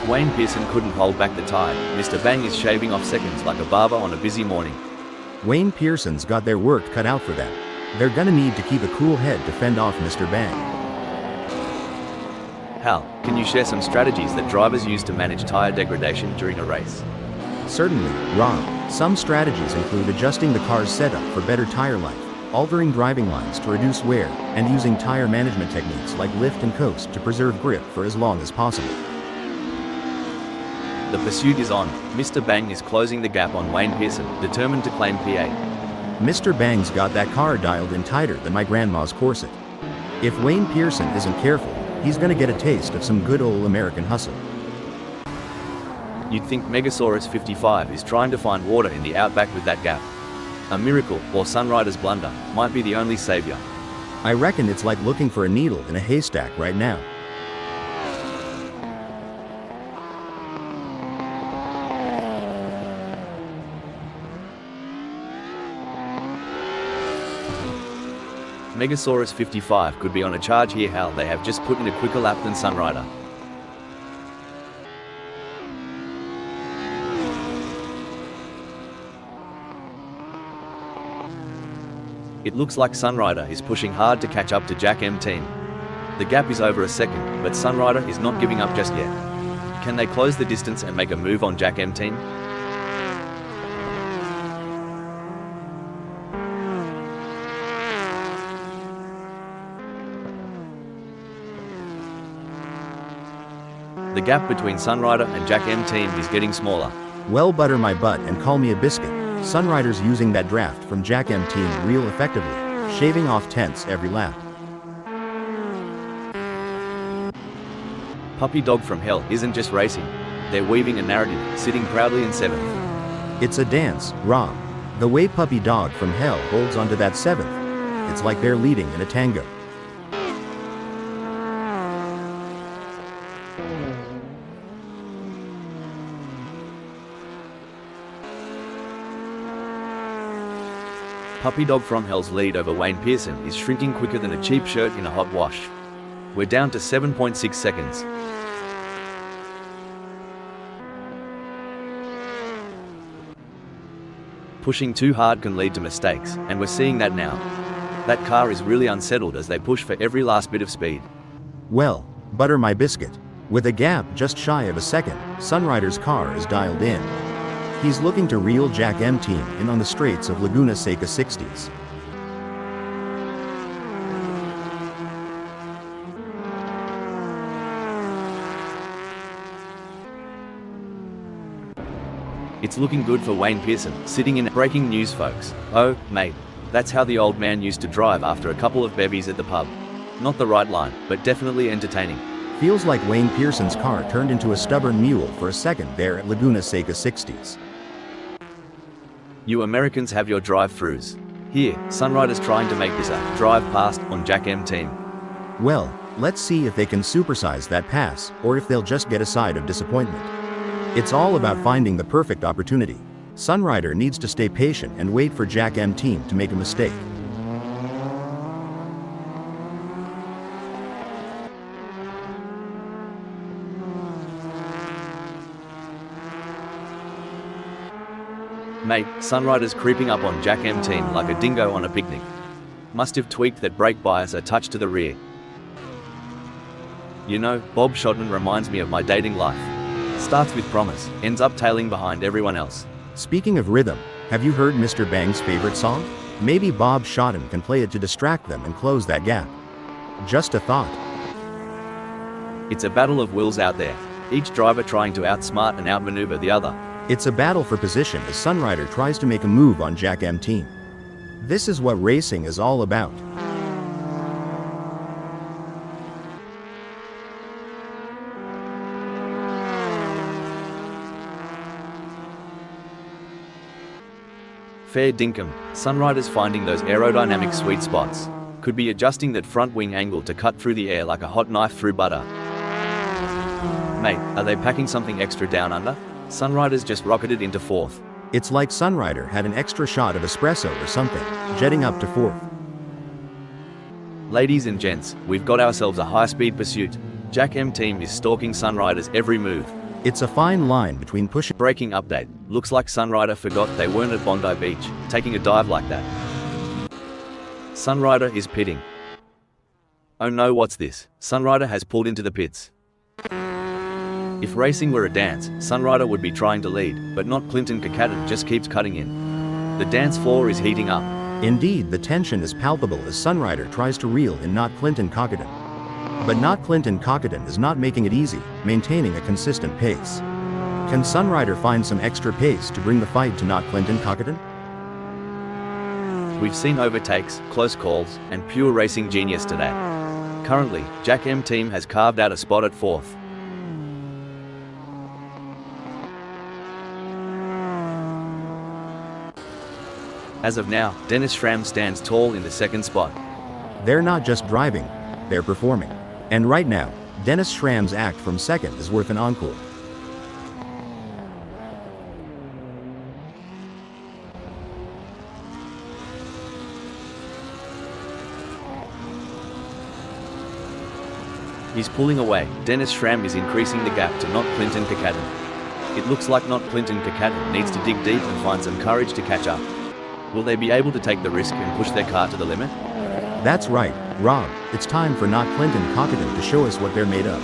Wayne Pearson couldn't hold back the tide. Mr. Bang is shaving off seconds like a barber on a busy morning. Wayne Pearson's got their work cut out for them. They're gonna need to keep a cool head to fend off Mr. Bang. Hal, can you share some strategies that drivers use to manage tire degradation during a race? Certainly, Rob. Some strategies include adjusting the car's setup for better tire life, altering driving lines to reduce wear, and using tire management techniques like lift and coast to preserve grip for as long as possible. The pursuit is on. Mr. Bang is closing the gap on Wayne Pearson, determined to claim P8. Mr. Bang's got that car dialed in tighter than my grandma's corset. If Wayne Pearson isn't careful, he's gonna get a taste of some good old American hustle. You'd think Megasaurus 55 is trying to find water in the outback with that gap. A miracle, or Sunrider's blunder, might be the only savior. I reckon it's like looking for a needle in a haystack right now. Megasaurus 55 could be on a charge here. Hal, they have just put in a quicker lap than Sunrider. It looks like Sunrider is pushing hard to catch up to GTAM team. The gap is over a second, but Sunrider is not giving up just yet. Can they close the distance and make a move on GTAM team? The gap between Sunrider and Jack M team is getting smaller. Well, butter my butt and call me a biscuit. Sunrider's using that draft from Jack M team real effectively, shaving off tenths every lap. Puppy Dog from Hell isn't just racing. They're weaving a narrative, sitting proudly in 7th. It's a dance, Rob. The way Puppy Dog from Hell holds onto that 7th. It's like they're leading in a tango. Puppy Dog from Hell's lead over Wayne Pearson is shrinking quicker than a cheap shirt in a hot wash. We're down to 7.6 seconds. Pushing too hard can lead to mistakes, and we're seeing that now. That car is really unsettled as they push for every last bit of speed. Well, butter my biscuit. With a gap just shy of a second, Sunrider's car is dialed in. He's looking to reel Jack M team in on the straights of Laguna Seca 60s. It's looking good for Wayne Pearson, sitting in. Breaking news, folks. Oh, mate. That's how the old man used to drive after a couple of bevies at the pub. Not the right line, but definitely entertaining. Feels like Wayne Pearson's car turned into a stubborn mule for a second there at Laguna Seca 60s. You Americans have your drive-throughs. Here, Sunrider's trying to make this a drive past on Jack M team. Well, let's see if they can supersize that pass, or if they'll just get a side of disappointment. It's all about finding the perfect opportunity. Sunrider needs to stay patient and wait for Jack M team to make a mistake. Mate, Sunrider's creeping up on Jack M team like a dingo on a picnic. Must have tweaked that brake bias a touch to the rear. You know, Bob Shotman reminds me of my dating life. Starts with promise, ends up tailing behind everyone else. Speaking of rhythm, have you heard Mr. Bang's favorite song? Maybe Bob Shotton can play it to distract them and close that gap. Just a thought. It's a battle of wills out there, each driver trying to outsmart and outmaneuver the other. It's a battle for position as Sunrider tries to make a move on Jack M team. This is what racing is all about. Fair dinkum, Sunrider's finding those aerodynamic sweet spots. Could be adjusting that front wing angle to cut through the air like a hot knife through butter. Mate, are they packing something extra down under? Sunrider's just rocketed into 4th. It's like Sunrider had an extra shot of espresso or something, jetting up to 4th. Ladies and gents, we've got ourselves a high-speed pursuit. Jack M team is stalking Sunrider's every move. It's a fine line between pushing. Breaking update. Looks like Sunrider forgot they weren't at Bondi Beach, taking a dive like that. Sunrider is pitting. Oh no, what's this? Sunrider has pulled into the pits. If racing were a dance, Sunrider would be trying to lead, but not Clinton Kakatan just keeps cutting in. The dance floor is heating up. Indeed, the tension is palpable as Sunrider tries to reel in not Clinton Kakatan. But not Clinton Kakatan is not making it easy, maintaining a consistent pace. Can Sunrider find some extra pace to bring the fight to not Clinton Kakatan? We've seen overtakes, close calls, and pure racing genius today. Currently, Jack M team has carved out a spot at 4th. As of now, Dennis Schramm stands tall in the 2nd spot. They're not just driving, they're performing. And right now, Dennis Schramm's act from 2nd is worth an encore. He's pulling away. Dennis Schramm is increasing the gap to not Clinton Kakatan. It looks like not Clinton Kakatan needs to dig deep and find some courage to catch up. Will they be able to take the risk and push their car to the limit? That's right, Rob. It's time for not Clinton Kakatan to show us what they're made of.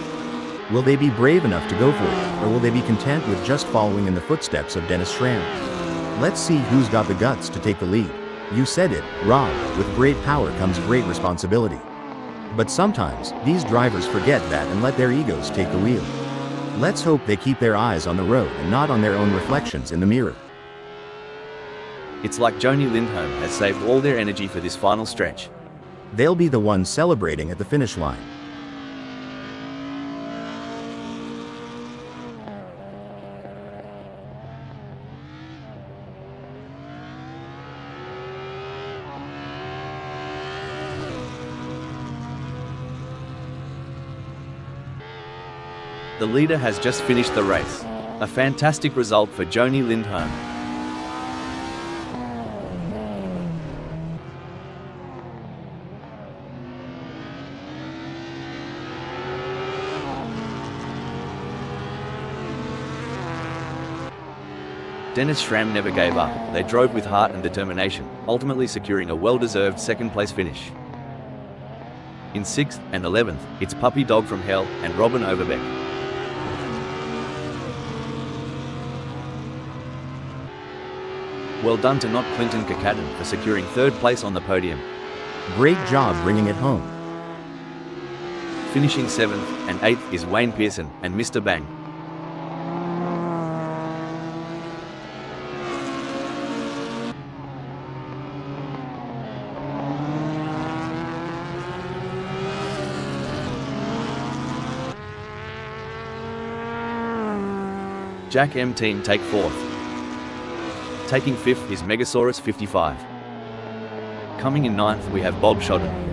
Will they be brave enough to go for it, or will they be content with just following in the footsteps of Dennis Schramm? Let's see who's got the guts to take the lead. You said it, Rob, with great power comes great responsibility. But sometimes, these drivers forget that and let their egos take the wheel. Let's hope they keep their eyes on the road and not on their own reflections in the mirror. It's like Joni Lindholm has saved all their energy for this final stretch. They'll be the ones celebrating at the finish line. The leader has just finished the race. A fantastic result for Joni Lindholm. Dennis Schramm never gave up. They drove with heart and determination, ultimately securing a well-deserved second-place finish. In 6th and 11th, it's Puppy Dog from Hell and Robin Overbeck. Well done to Not Clinton Kakadin for securing 3rd place on the podium. Great job bringing it home. Finishing 7th and 8th is Wayne Pearson and Mr. Bang. Jack M team take 4th. Taking 5th is Megasaurus 55. Coming in 9th we have Bob Shodden.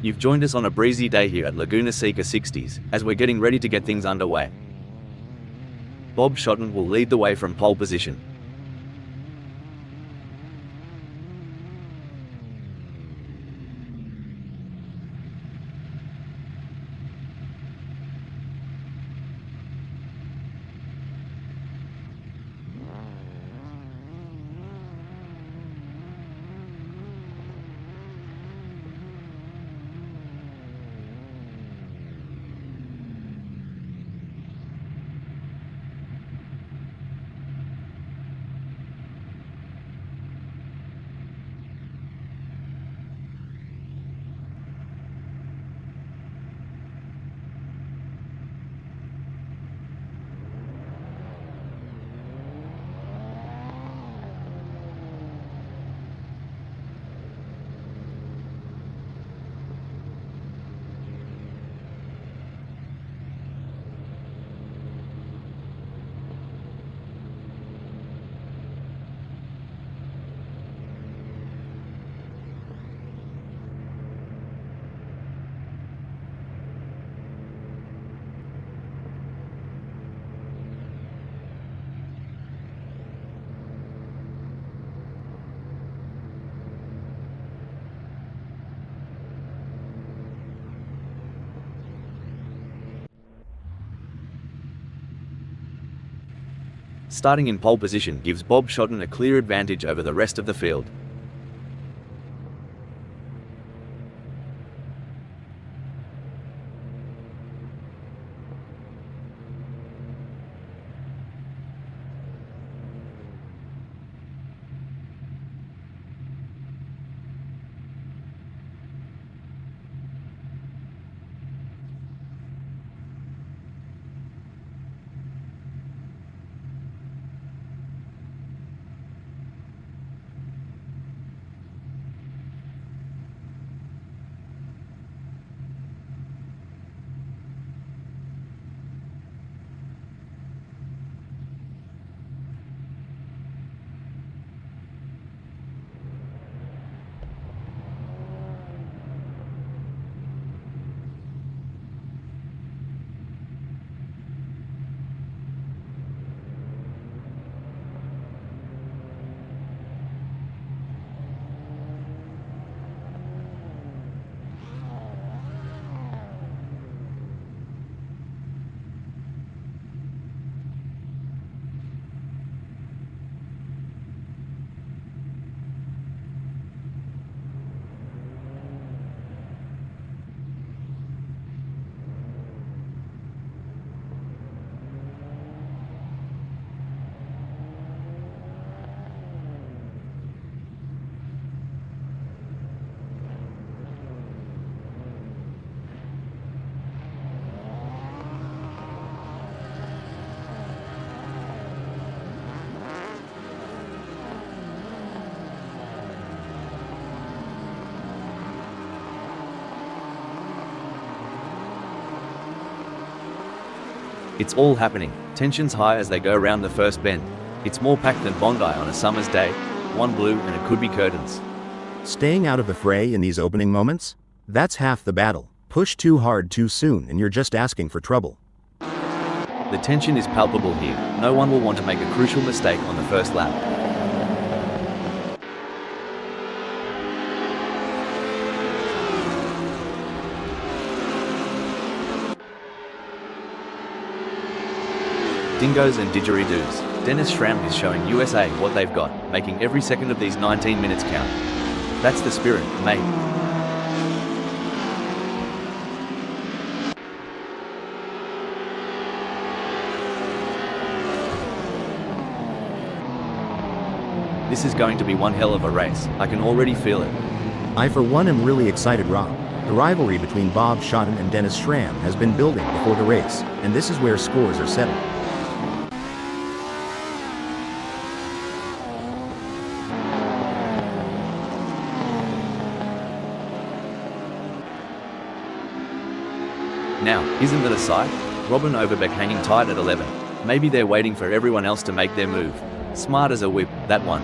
You've joined us on a breezy day here at Laguna Seca 60s, as we're getting ready to get things underway. Bob Shotton will lead the way from pole position. Starting in pole position gives Bob Shotton a clear advantage over the rest of the field. It's all happening, tensions high as they go around the first bend. It's more packed than Bondi on a summer's day, one blue and it could be curtains. Staying out of the fray in these opening moments? That's half the battle. Push too hard too soon and you're just asking for trouble. The tension is palpable here. No one will want to make a crucial mistake on the first lap. Dingoes and didgeridoos. Dennis Schramm is showing USA what they've got, making every second of these 19 minutes count. That's the spirit, mate. This is going to be one hell of a race. I can already feel it. I for one am really excited, Rob. The rivalry between Bob Shotton and Dennis Schramm has been building before the race, and this is where scores are settled. Now, isn't that a sight? Robin Overbeck hanging tight at 11. Maybe they're waiting for everyone else to make their move. Smart as a whip, that one.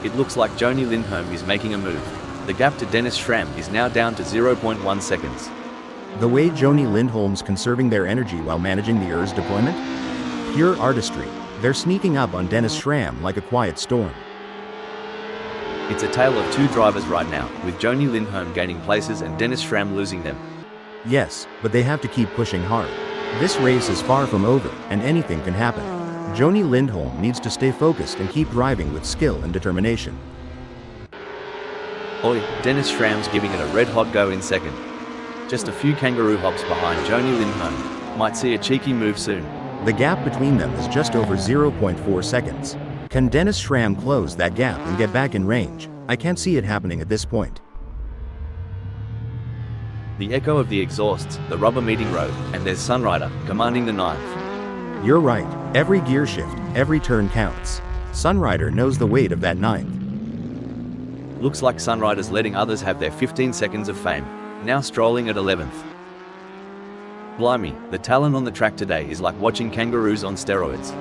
It looks like Joni Lindholm is making a move. The gap to Dennis Schramm is now down to 0.1 seconds. The way Joni Lindholm's conserving their energy while managing the ERS deployment? Pure artistry. They're sneaking up on Dennis Schramm like a quiet storm. It's a tale of two drivers right now, with Joni Lindholm gaining places and Dennis Schramm losing them. Yes, but they have to keep pushing hard. This race is far from over, and anything can happen. Joni Lindholm needs to stay focused and keep driving with skill and determination. Oi, Dennis Schramm's giving it a red-hot go in second. Just a few kangaroo hops behind Joni Lindholm. Might see a cheeky move soon. The gap between them is just over 0.4 seconds. Can Dennis Schramm close that gap and get back in range? I can't see it happening at this point. The echo of the exhausts, the rubber meeting road, and there's Sunrider, commanding the ninth. You're right. Every gear shift, every turn counts. Sunrider knows the weight of that ninth. Looks like Sunrider's letting others have their 15 seconds of fame, now strolling at 11th. Blimey, the talent on the track today is like watching kangaroos on steroids.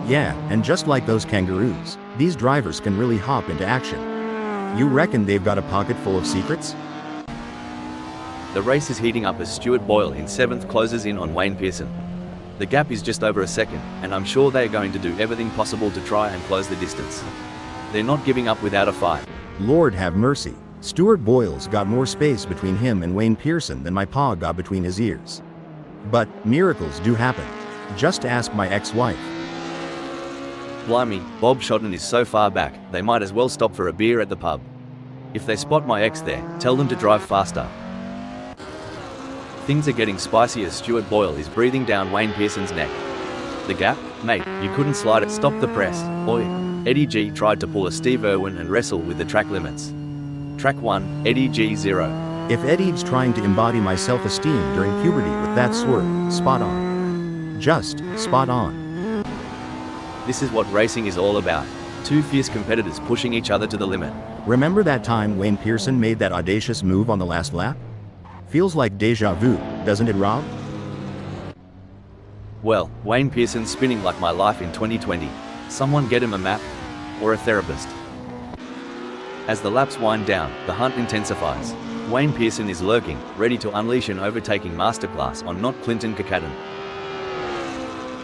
Yeah, and just like those kangaroos, these drivers can really hop into action. You reckon they've got a pocket full of secrets? The race is heating up as Stuart Boyle in 7th closes in on Wayne Pearson. The gap is just over a second, and I'm sure they're going to do everything possible to try and close the distance. They're not giving up without a fight. Lord have mercy. Stuart Boyle's got more space between him and Wayne Pearson than my pa got between his ears. But miracles do happen. Just ask my ex-wife. Blimey, Bob Shotton is so far back, they might as well stop for a beer at the pub. If they spot my ex there, tell them to drive faster. Things are getting spicy as Stuart Boyle is breathing down Wayne Pearson's neck. The gap? Mate, you couldn't slide it. Stop the press. Oi. Eddie G tried to pull a Steve Irwin and wrestle with the track limits. Track 1, Eddie G 0. If Eddie's trying to embody my self-esteem during puberty with that swerve, spot on. Just spot on. This is what racing is all about. Two fierce competitors pushing each other to the limit. Remember that time Wayne Pearson made that audacious move on the last lap? Feels like deja vu, doesn't it, Rob? Well, Wayne Pearson's spinning like my life in 2020. Someone get him a map. Or a therapist. As the laps wind down, the hunt intensifies. Wayne Pearson is lurking, ready to unleash an overtaking masterclass on not Clinton Kakaden.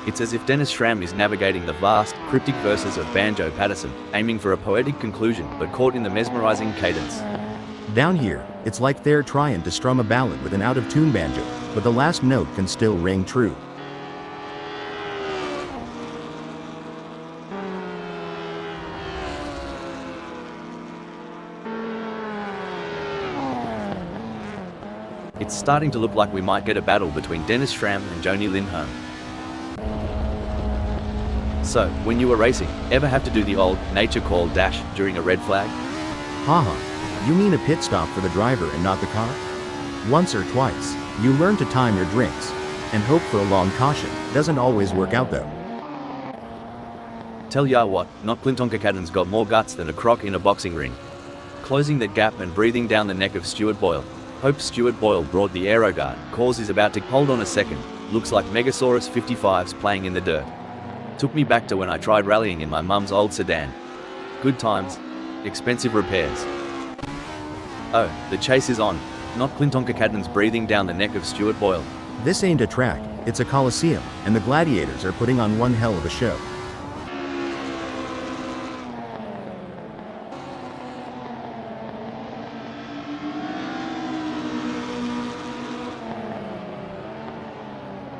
It's as if Dennis Schramm is navigating the vast, cryptic verses of Banjo Patterson, aiming for a poetic conclusion but caught in the mesmerizing cadence. Down here, it's like they're trying to strum a ballad with an out-of-tune banjo, but the last note can still ring true. It's starting to look like we might get a battle between Dennis Schramm and Joni Lindholm. So, when you were racing, ever have to do the old nature call dash during a red flag? Haha, you mean a pit stop for the driver and not the car? Once or twice, you learn to time your drinks, and hope for a long caution. Doesn't always work out though. Tell ya what, not Clinton Kakaden's got more guts than a croc in a boxing ring. Closing that gap and breathing down the neck of Stuart Boyle. Hope Stuart Boyle brought the aero guard. Cause is about to hold on a second. Looks like Megasaurus 55's playing in the dirt. Took me back to when I tried rallying in my mum's old sedan. Good times. Expensive repairs. Oh, the chase is on. Not Clinton Kakaden's breathing down the neck of Stuart Boyle. This ain't a track, it's a coliseum, and the gladiators are putting on one hell of a show.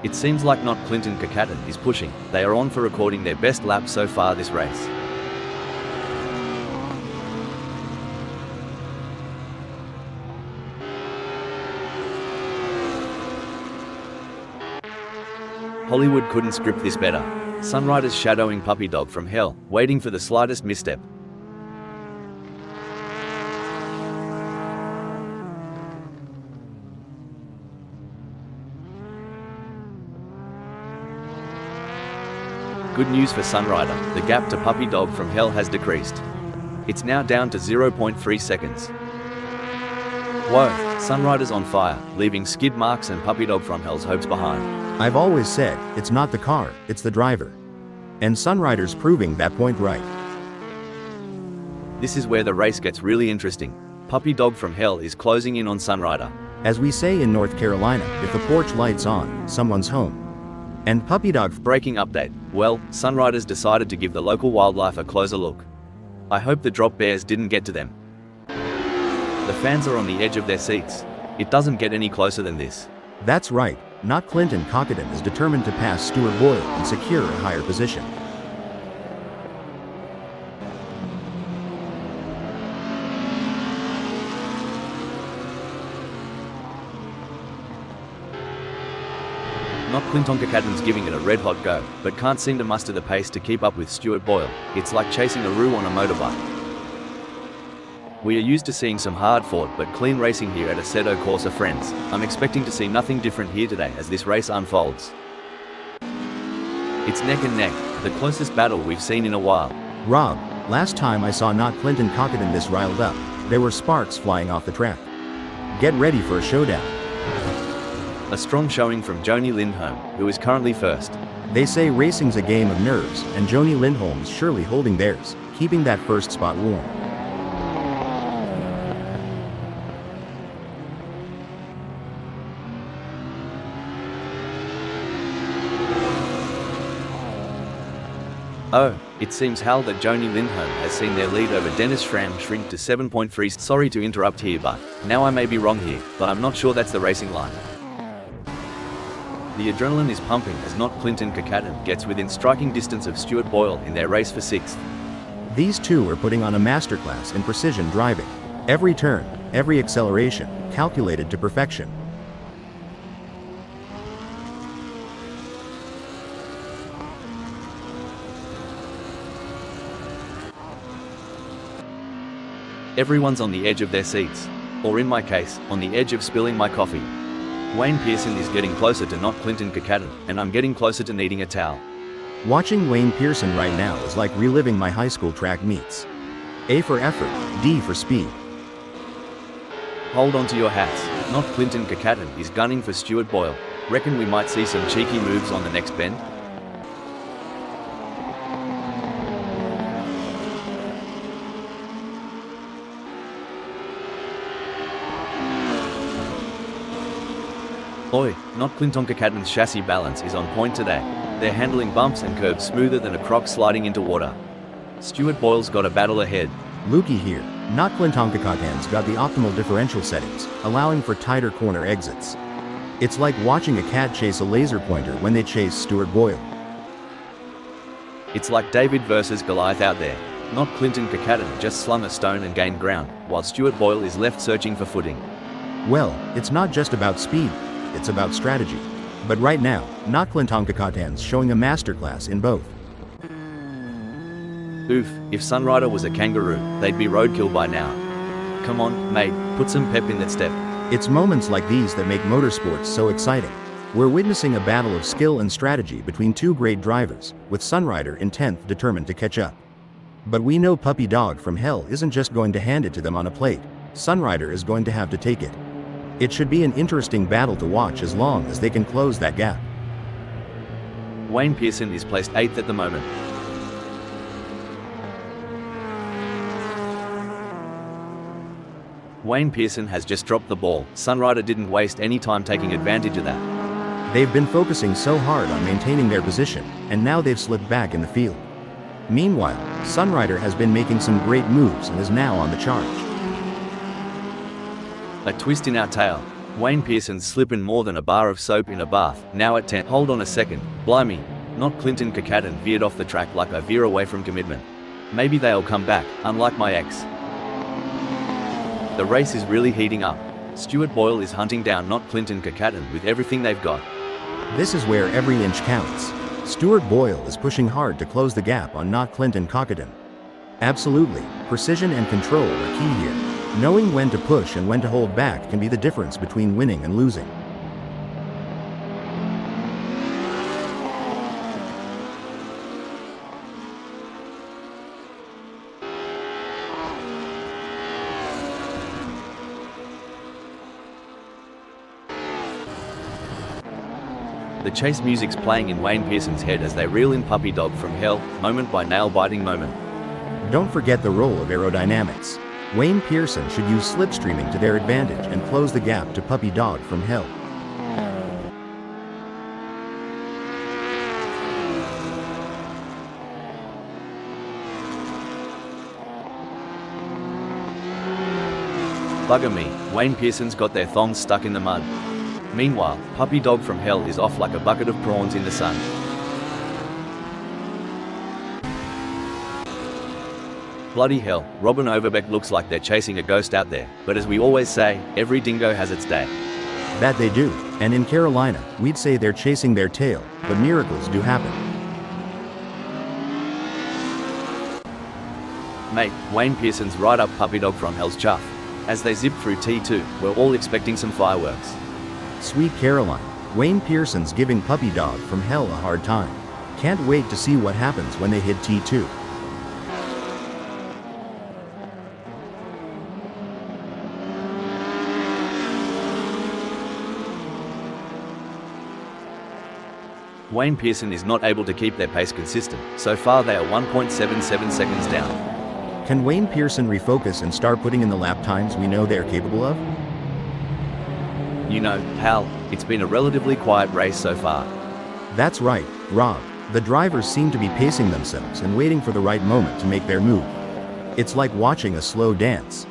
It seems like not Clinton Kakaden is pushing. They are on for recording their best lap so far this race. Hollywood couldn't script this better. Sunrider's shadowing puppy dog from hell, waiting for the slightest misstep. Good news for Sunrider, the gap to Puppy Dog from Hell has decreased. It's now down to 0.3 seconds. Whoa, Sunrider's on fire, leaving skid marks and Puppy Dog from Hell's hopes behind. I've always said, it's not the car, it's the driver. And Sunrider's proving that point right. This is where the race gets really interesting. Puppy Dog from Hell is closing in on Sunrider. As we say in North Carolina, if the porch light's on, someone's home. And Puppy Dog. Breaking update. Well, Sunriders decided to give the local wildlife a closer look. I hope the drop bears didn't get to them. The fans are on the edge of their seats. It doesn't get any closer than this. That's right, not Clinton Cockadon is determined to pass Stuart Boyle and secure a higher position. Not Clinton Cockadon's giving it a red-hot go, but can't seem to muster the pace to keep up with Stuart Boyle. It's like chasing a roux on a motorbike. We are used to seeing some hard-fought but clean racing here at Assetto Corsa, friends. I'm expecting to see nothing different here today as this race unfolds. It's neck and neck, the closest battle we've seen in a while. Rob, last time I saw not Clinton Cockadon this riled up, there were sparks flying off the track. Get ready for a showdown. A strong showing from Joni Lindholm, who is currently first. They say racing's a game of nerves, and Joni Lindholm's surely holding theirs, keeping that first spot warm. Oh, it seems Hal that Joni Lindholm has seen their lead over Dennis Schramm shrink to 7.3. Sorry to interrupt here, but now I may be wrong here, but I'm not sure that's the racing line. The adrenaline is pumping as not Clinton Cockadon gets within striking distance of Stuart Boyle in their race for 6th. These two are putting on a masterclass in precision driving. Every turn, every acceleration, calculated to perfection. Everyone's on the edge of their seats, or in my case, on the edge of spilling my coffee. Wayne Pearson is getting closer to not Clinton Cockadon, and I'm getting closer to needing a towel. Watching Wayne Pearson right now is like reliving my high school track meets. A for effort, D for speed. Hold on to your hats, not Clinton Cockadon is gunning for Stuart Boyle. Reckon we might see some cheeky moves on the next bend? Oi, not Clinton Cockadon's chassis balance is on point today. They're handling bumps and curbs smoother than a croc sliding into water. Stuart Boyle's got a battle ahead. Lukey here, not Clinton Cockadon's got the optimal differential settings, allowing for tighter corner exits. It's like watching a cat chase a laser pointer when they chase Stuart Boyle. It's like David versus Goliath out there. Not Clinton Cockadon just slung a stone and gained ground, while Stuart Boyle is left searching for footing. Well, it's not just about speed. It's about strategy. But right now, not Clinton Cockadon's showing a masterclass in both. Oof, if Sunrider was a kangaroo, they'd be roadkill by now. Come on, mate, put some pep in that step. It's moments like these that make motorsports so exciting. We're witnessing a battle of skill and strategy between two great drivers, with Sunrider in 10th determined to catch up. But we know Puppy Dog from Hell isn't just going to hand it to them on a plate. Sunrider is going to have to take it. It should be an interesting battle to watch as long as they can close that gap. Wayne Pearson is placed 8th at the moment. Wayne Pearson has just dropped the ball. Sunrider didn't waste any time taking advantage of that. They've been focusing so hard on maintaining their position, and now they've slipped back in the field. Meanwhile, Sunrider has been making some great moves and is now on the charge. A twist in our tail. Wayne Pearson's slipping more than a bar of soap in a bath, now at 10. Hold on a second, blimey. Not Clinton Cockadon veered off the track like I veer away from commitment. Maybe they'll come back, unlike my ex. The race is really heating up. Stuart Boyle is hunting down not Clinton Cockadon with everything they've got. This is where every inch counts. Stuart Boyle is pushing hard to close the gap on not Clinton Cockadon. Absolutely, precision and control are key here. Knowing when to push and when to hold back can be the difference between winning and losing. The chase music's playing in Wayne Pearson's head as they reel in Puppy Dog from Hell, moment by nail-biting moment. Don't forget the role of aerodynamics. Wayne Pearson should use slipstreaming to their advantage and close the gap to Puppy Dog from hell. Bugger me, Wayne Pearson's got their thongs stuck in the mud. Meanwhile, Puppy Dog from hell is off like a bucket of prawns in the sun. Bloody hell, Rob and Overbeck looks like they're chasing a ghost out there, but as we always say, every dingo has its day. That they do, and in Carolina, we'd say they're chasing their tail, but miracles do happen. Mate, Wayne Pearson's right up Puppy Dog from hell's chuff. As they zip through T2, we're all expecting some fireworks. Sweet Caroline, Wayne Pearson's giving Puppy Dog from hell a hard time. Can't wait to see what happens when they hit T2. Wayne Pearson is not able to keep their pace consistent. So far they are 1.77 seconds down. Can Wayne Pearson refocus and start putting in the lap times we know they're capable of? You know, pal, it's been a relatively quiet race so far. That's right, Rob. The drivers seem to be pacing themselves and waiting for the right moment to make their move. It's like watching a slow dance.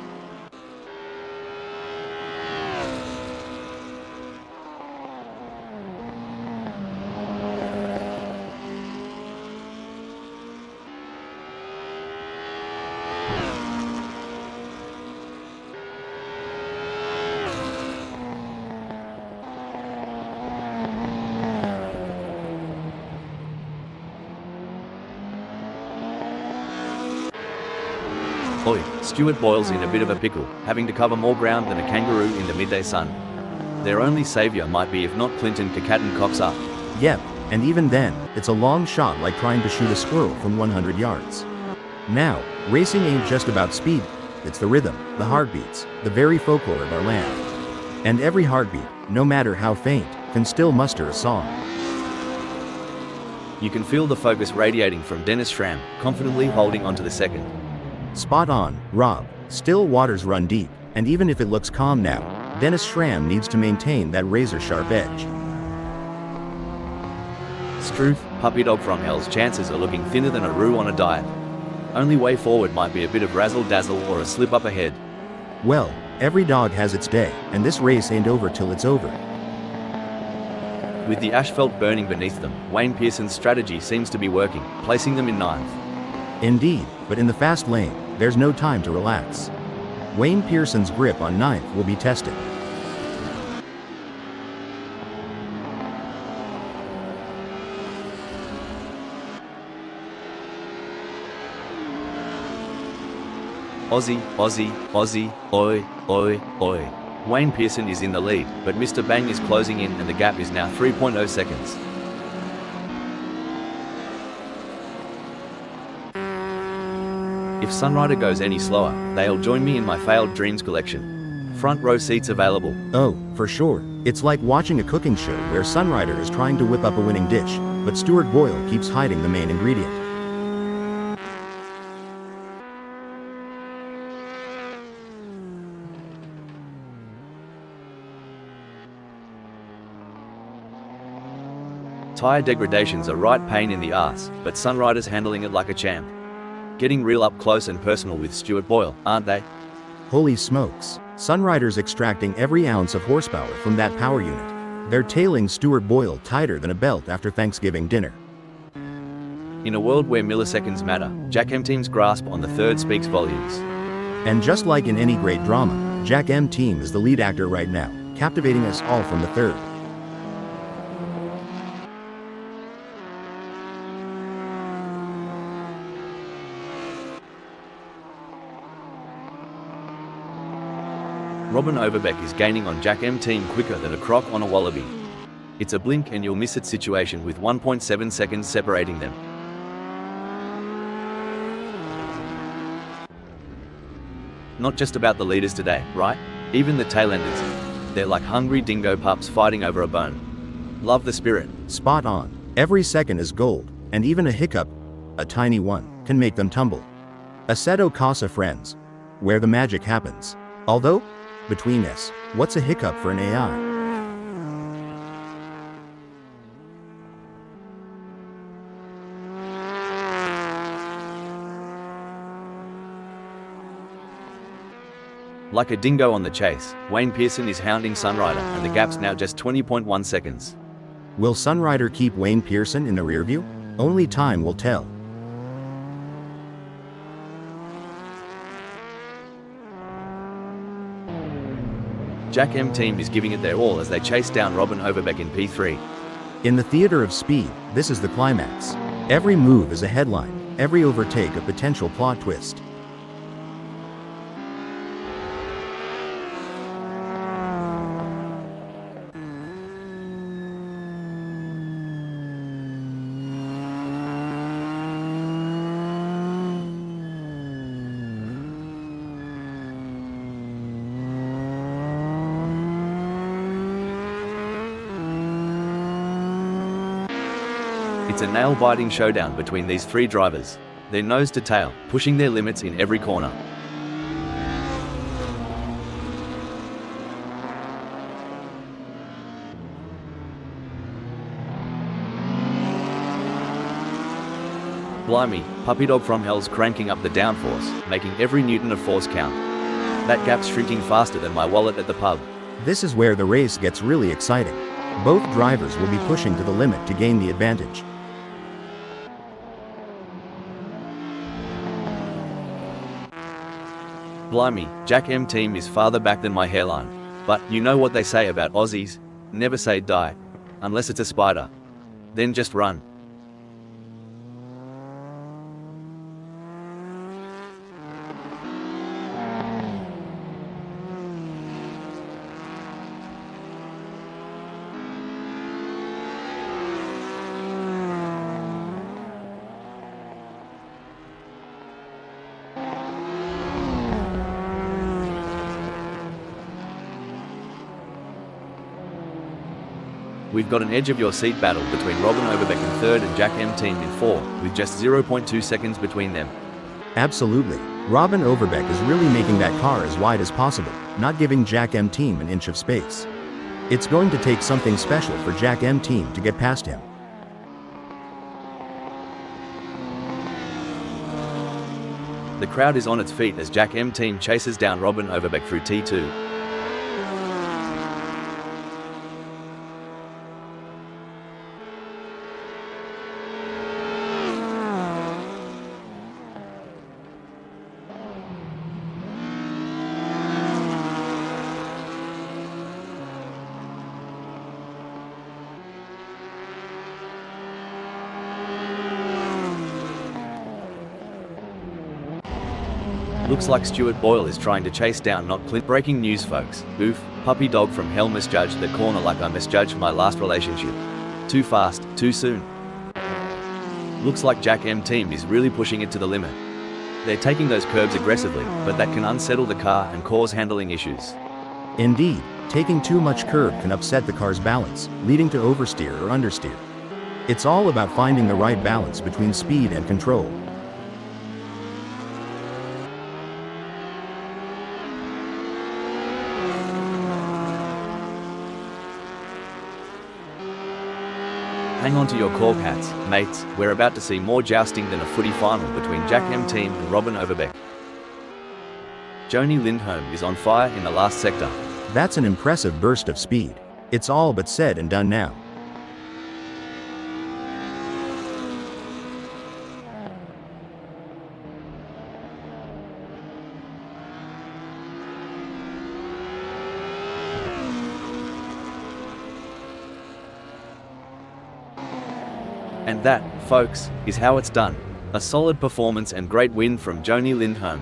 Oi, Stuart Boyle's in a bit of a pickle, having to cover more ground than a kangaroo in the midday sun. Their only saviour might be if not Clinton Kakatten cocks up. Yep, and even then, it's a long shot like trying to shoot a squirrel from 100 yards. Now, racing ain't just about speed, it's the rhythm, the heartbeats, the very folklore of our land. And every heartbeat, no matter how faint, can still muster a song. You can feel the focus radiating from Dennis Schramm, confidently holding onto the second. Spot on, Rob. Still waters run deep, and even if it looks calm now, Dennis Schramm needs to maintain that razor-sharp edge. Struth, Puppy Dog from hell's chances are looking thinner than a roux on a diet. Only way forward might be a bit of razzle-dazzle or a slip up ahead. Well, every dog has its day, and this race ain't over till it's over. With the asphalt burning beneath them, Wayne Pearson's strategy seems to be working, placing them in ninth. Indeed, but in the fast lane, there's no time to relax. Wayne Pearson's grip on ninth will be tested. Aussie, Aussie, Aussie, oi, oi, oi. Wayne Pearson is in the lead, but Mr. Bang is closing in and the gap is now 3.0 seconds. If Sunrider goes any slower, they'll join me in my failed dreams collection. Front row seats available. Oh, for sure. It's like watching a cooking show where Sunrider is trying to whip up a winning dish, but Stuart Boyle keeps hiding the main ingredient. Tyre degradation's a right pain in the ass, but Sunrider's handling it like a champ. Getting real up close and personal with Stuart Boyle, aren't they? Holy smokes. Sunrider's extracting every ounce of horsepower from that power unit. They're tailing Stuart Boyle tighter than a belt after Thanksgiving dinner. In a world where milliseconds matter, Jack M Team's grasp on the third speaks volumes. And just like in any great drama, Jack M Team is the lead actor right now, captivating us all from the third. Robin Overbeck is gaining on Jack M Team quicker than a croc on a wallaby. It's a blink and you'll miss it situation with 1.7 seconds separating them. Not just about the leaders today, right? Even the tailenders. They're like hungry dingo pups fighting over a bone. Love the spirit. Spot on. Every second is gold, and even a hiccup, a tiny one, can make them tumble. Assetto Corsa friends, where the magic happens. Although, between us, what's a hiccup for an AI? Like a dingo on the chase, Wayne Pearson is hounding Sunrider, and the gap's now just 20.1 seconds. Will Sunrider keep Wayne Pearson in the rearview? Only time will tell. GTAM team is giving it their all as they chase down Robin Overbeck in P3. In the theater of speed, this is the climax. Every move is a headline, every overtake a potential plot twist. It's a nail-biting showdown between these three drivers. They're nose to tail, pushing their limits in every corner. Blimey, Puppy Dog from Hell's cranking up the downforce, making every newton of force count. That gap's shrinking faster than my wallet at the pub. This is where the race gets really exciting. Both drivers will be pushing to the limit to gain the advantage. Blimey, GTAM team is farther back than my hairline. But you know what they say about Aussies? Never say die. Unless it's a spider. Then just run. We've got an edge of your seat battle between Robin Overbeck in third and GTAM team in fourth, with just 0.2 seconds between them. Absolutely. Robin Overbeck is really making that car as wide as possible, not giving GTAM team an inch of space. It's going to take something special for GTAM team to get past him. The crowd is on its feet as GTAM team chases down Robin Overbeck through T2. Looks like Stuart Boyle is trying to chase down not Clint. Breaking news folks, oof, Puppy Dog from Hell misjudged the corner like I misjudged my last relationship. Too fast, too soon. Looks like GTAM team is really pushing it to the limit. They're taking those curbs aggressively, but that can unsettle the car and cause handling issues. Indeed, taking too much curb can upset the car's balance, leading to oversteer or understeer. It's all about finding the right balance between speed and control. Hang on to your cork hats, mates. We're about to see more jousting than a footy final between GTAM team and Robin Overbeck. Joni Lindholm is on fire in the last sector. That's an impressive burst of speed. It's all but said and done now. And that, folks, is how it's done. A solid performance and great win from Joni Lindholm.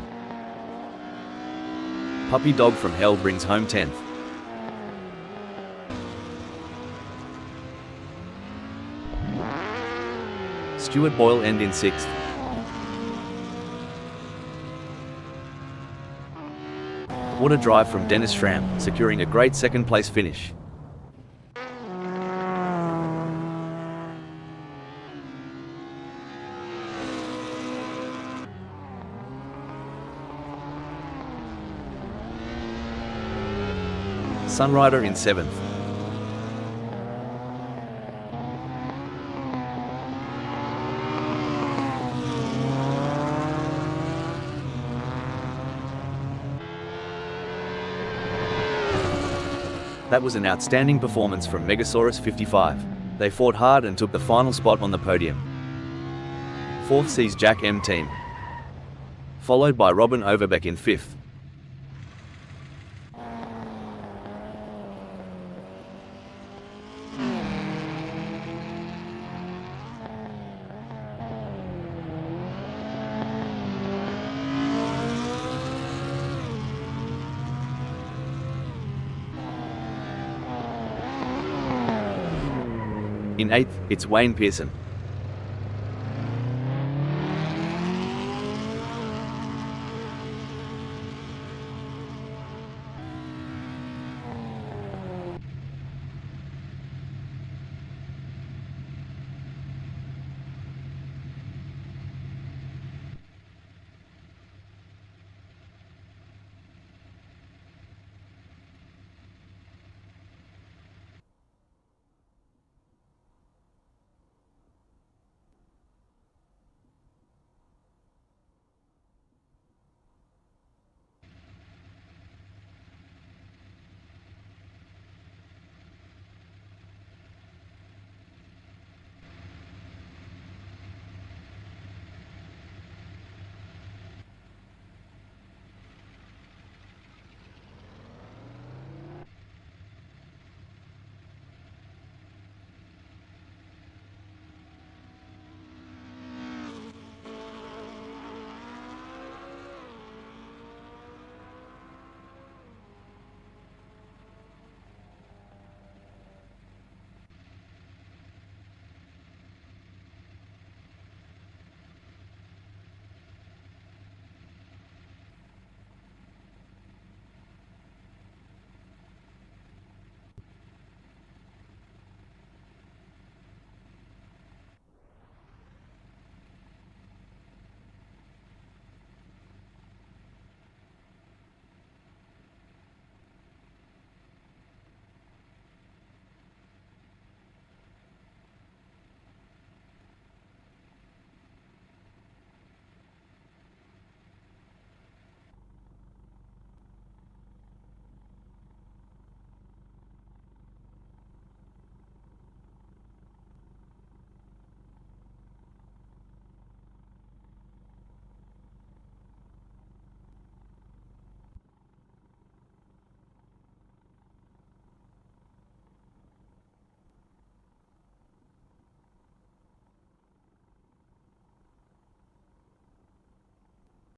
Puppy Dog from Hell brings home 10th. Stuart Boyle end in 6th. What a drive from Dennis Schramm, securing a great second place finish. Sunrider in 7th. That was an outstanding performance from Megasaurus 55. They fought hard and took the final spot on the podium. 4th sees Jack M Team, followed by Robin Overbeck in 5th. In 8th, it's Wayne Pearson.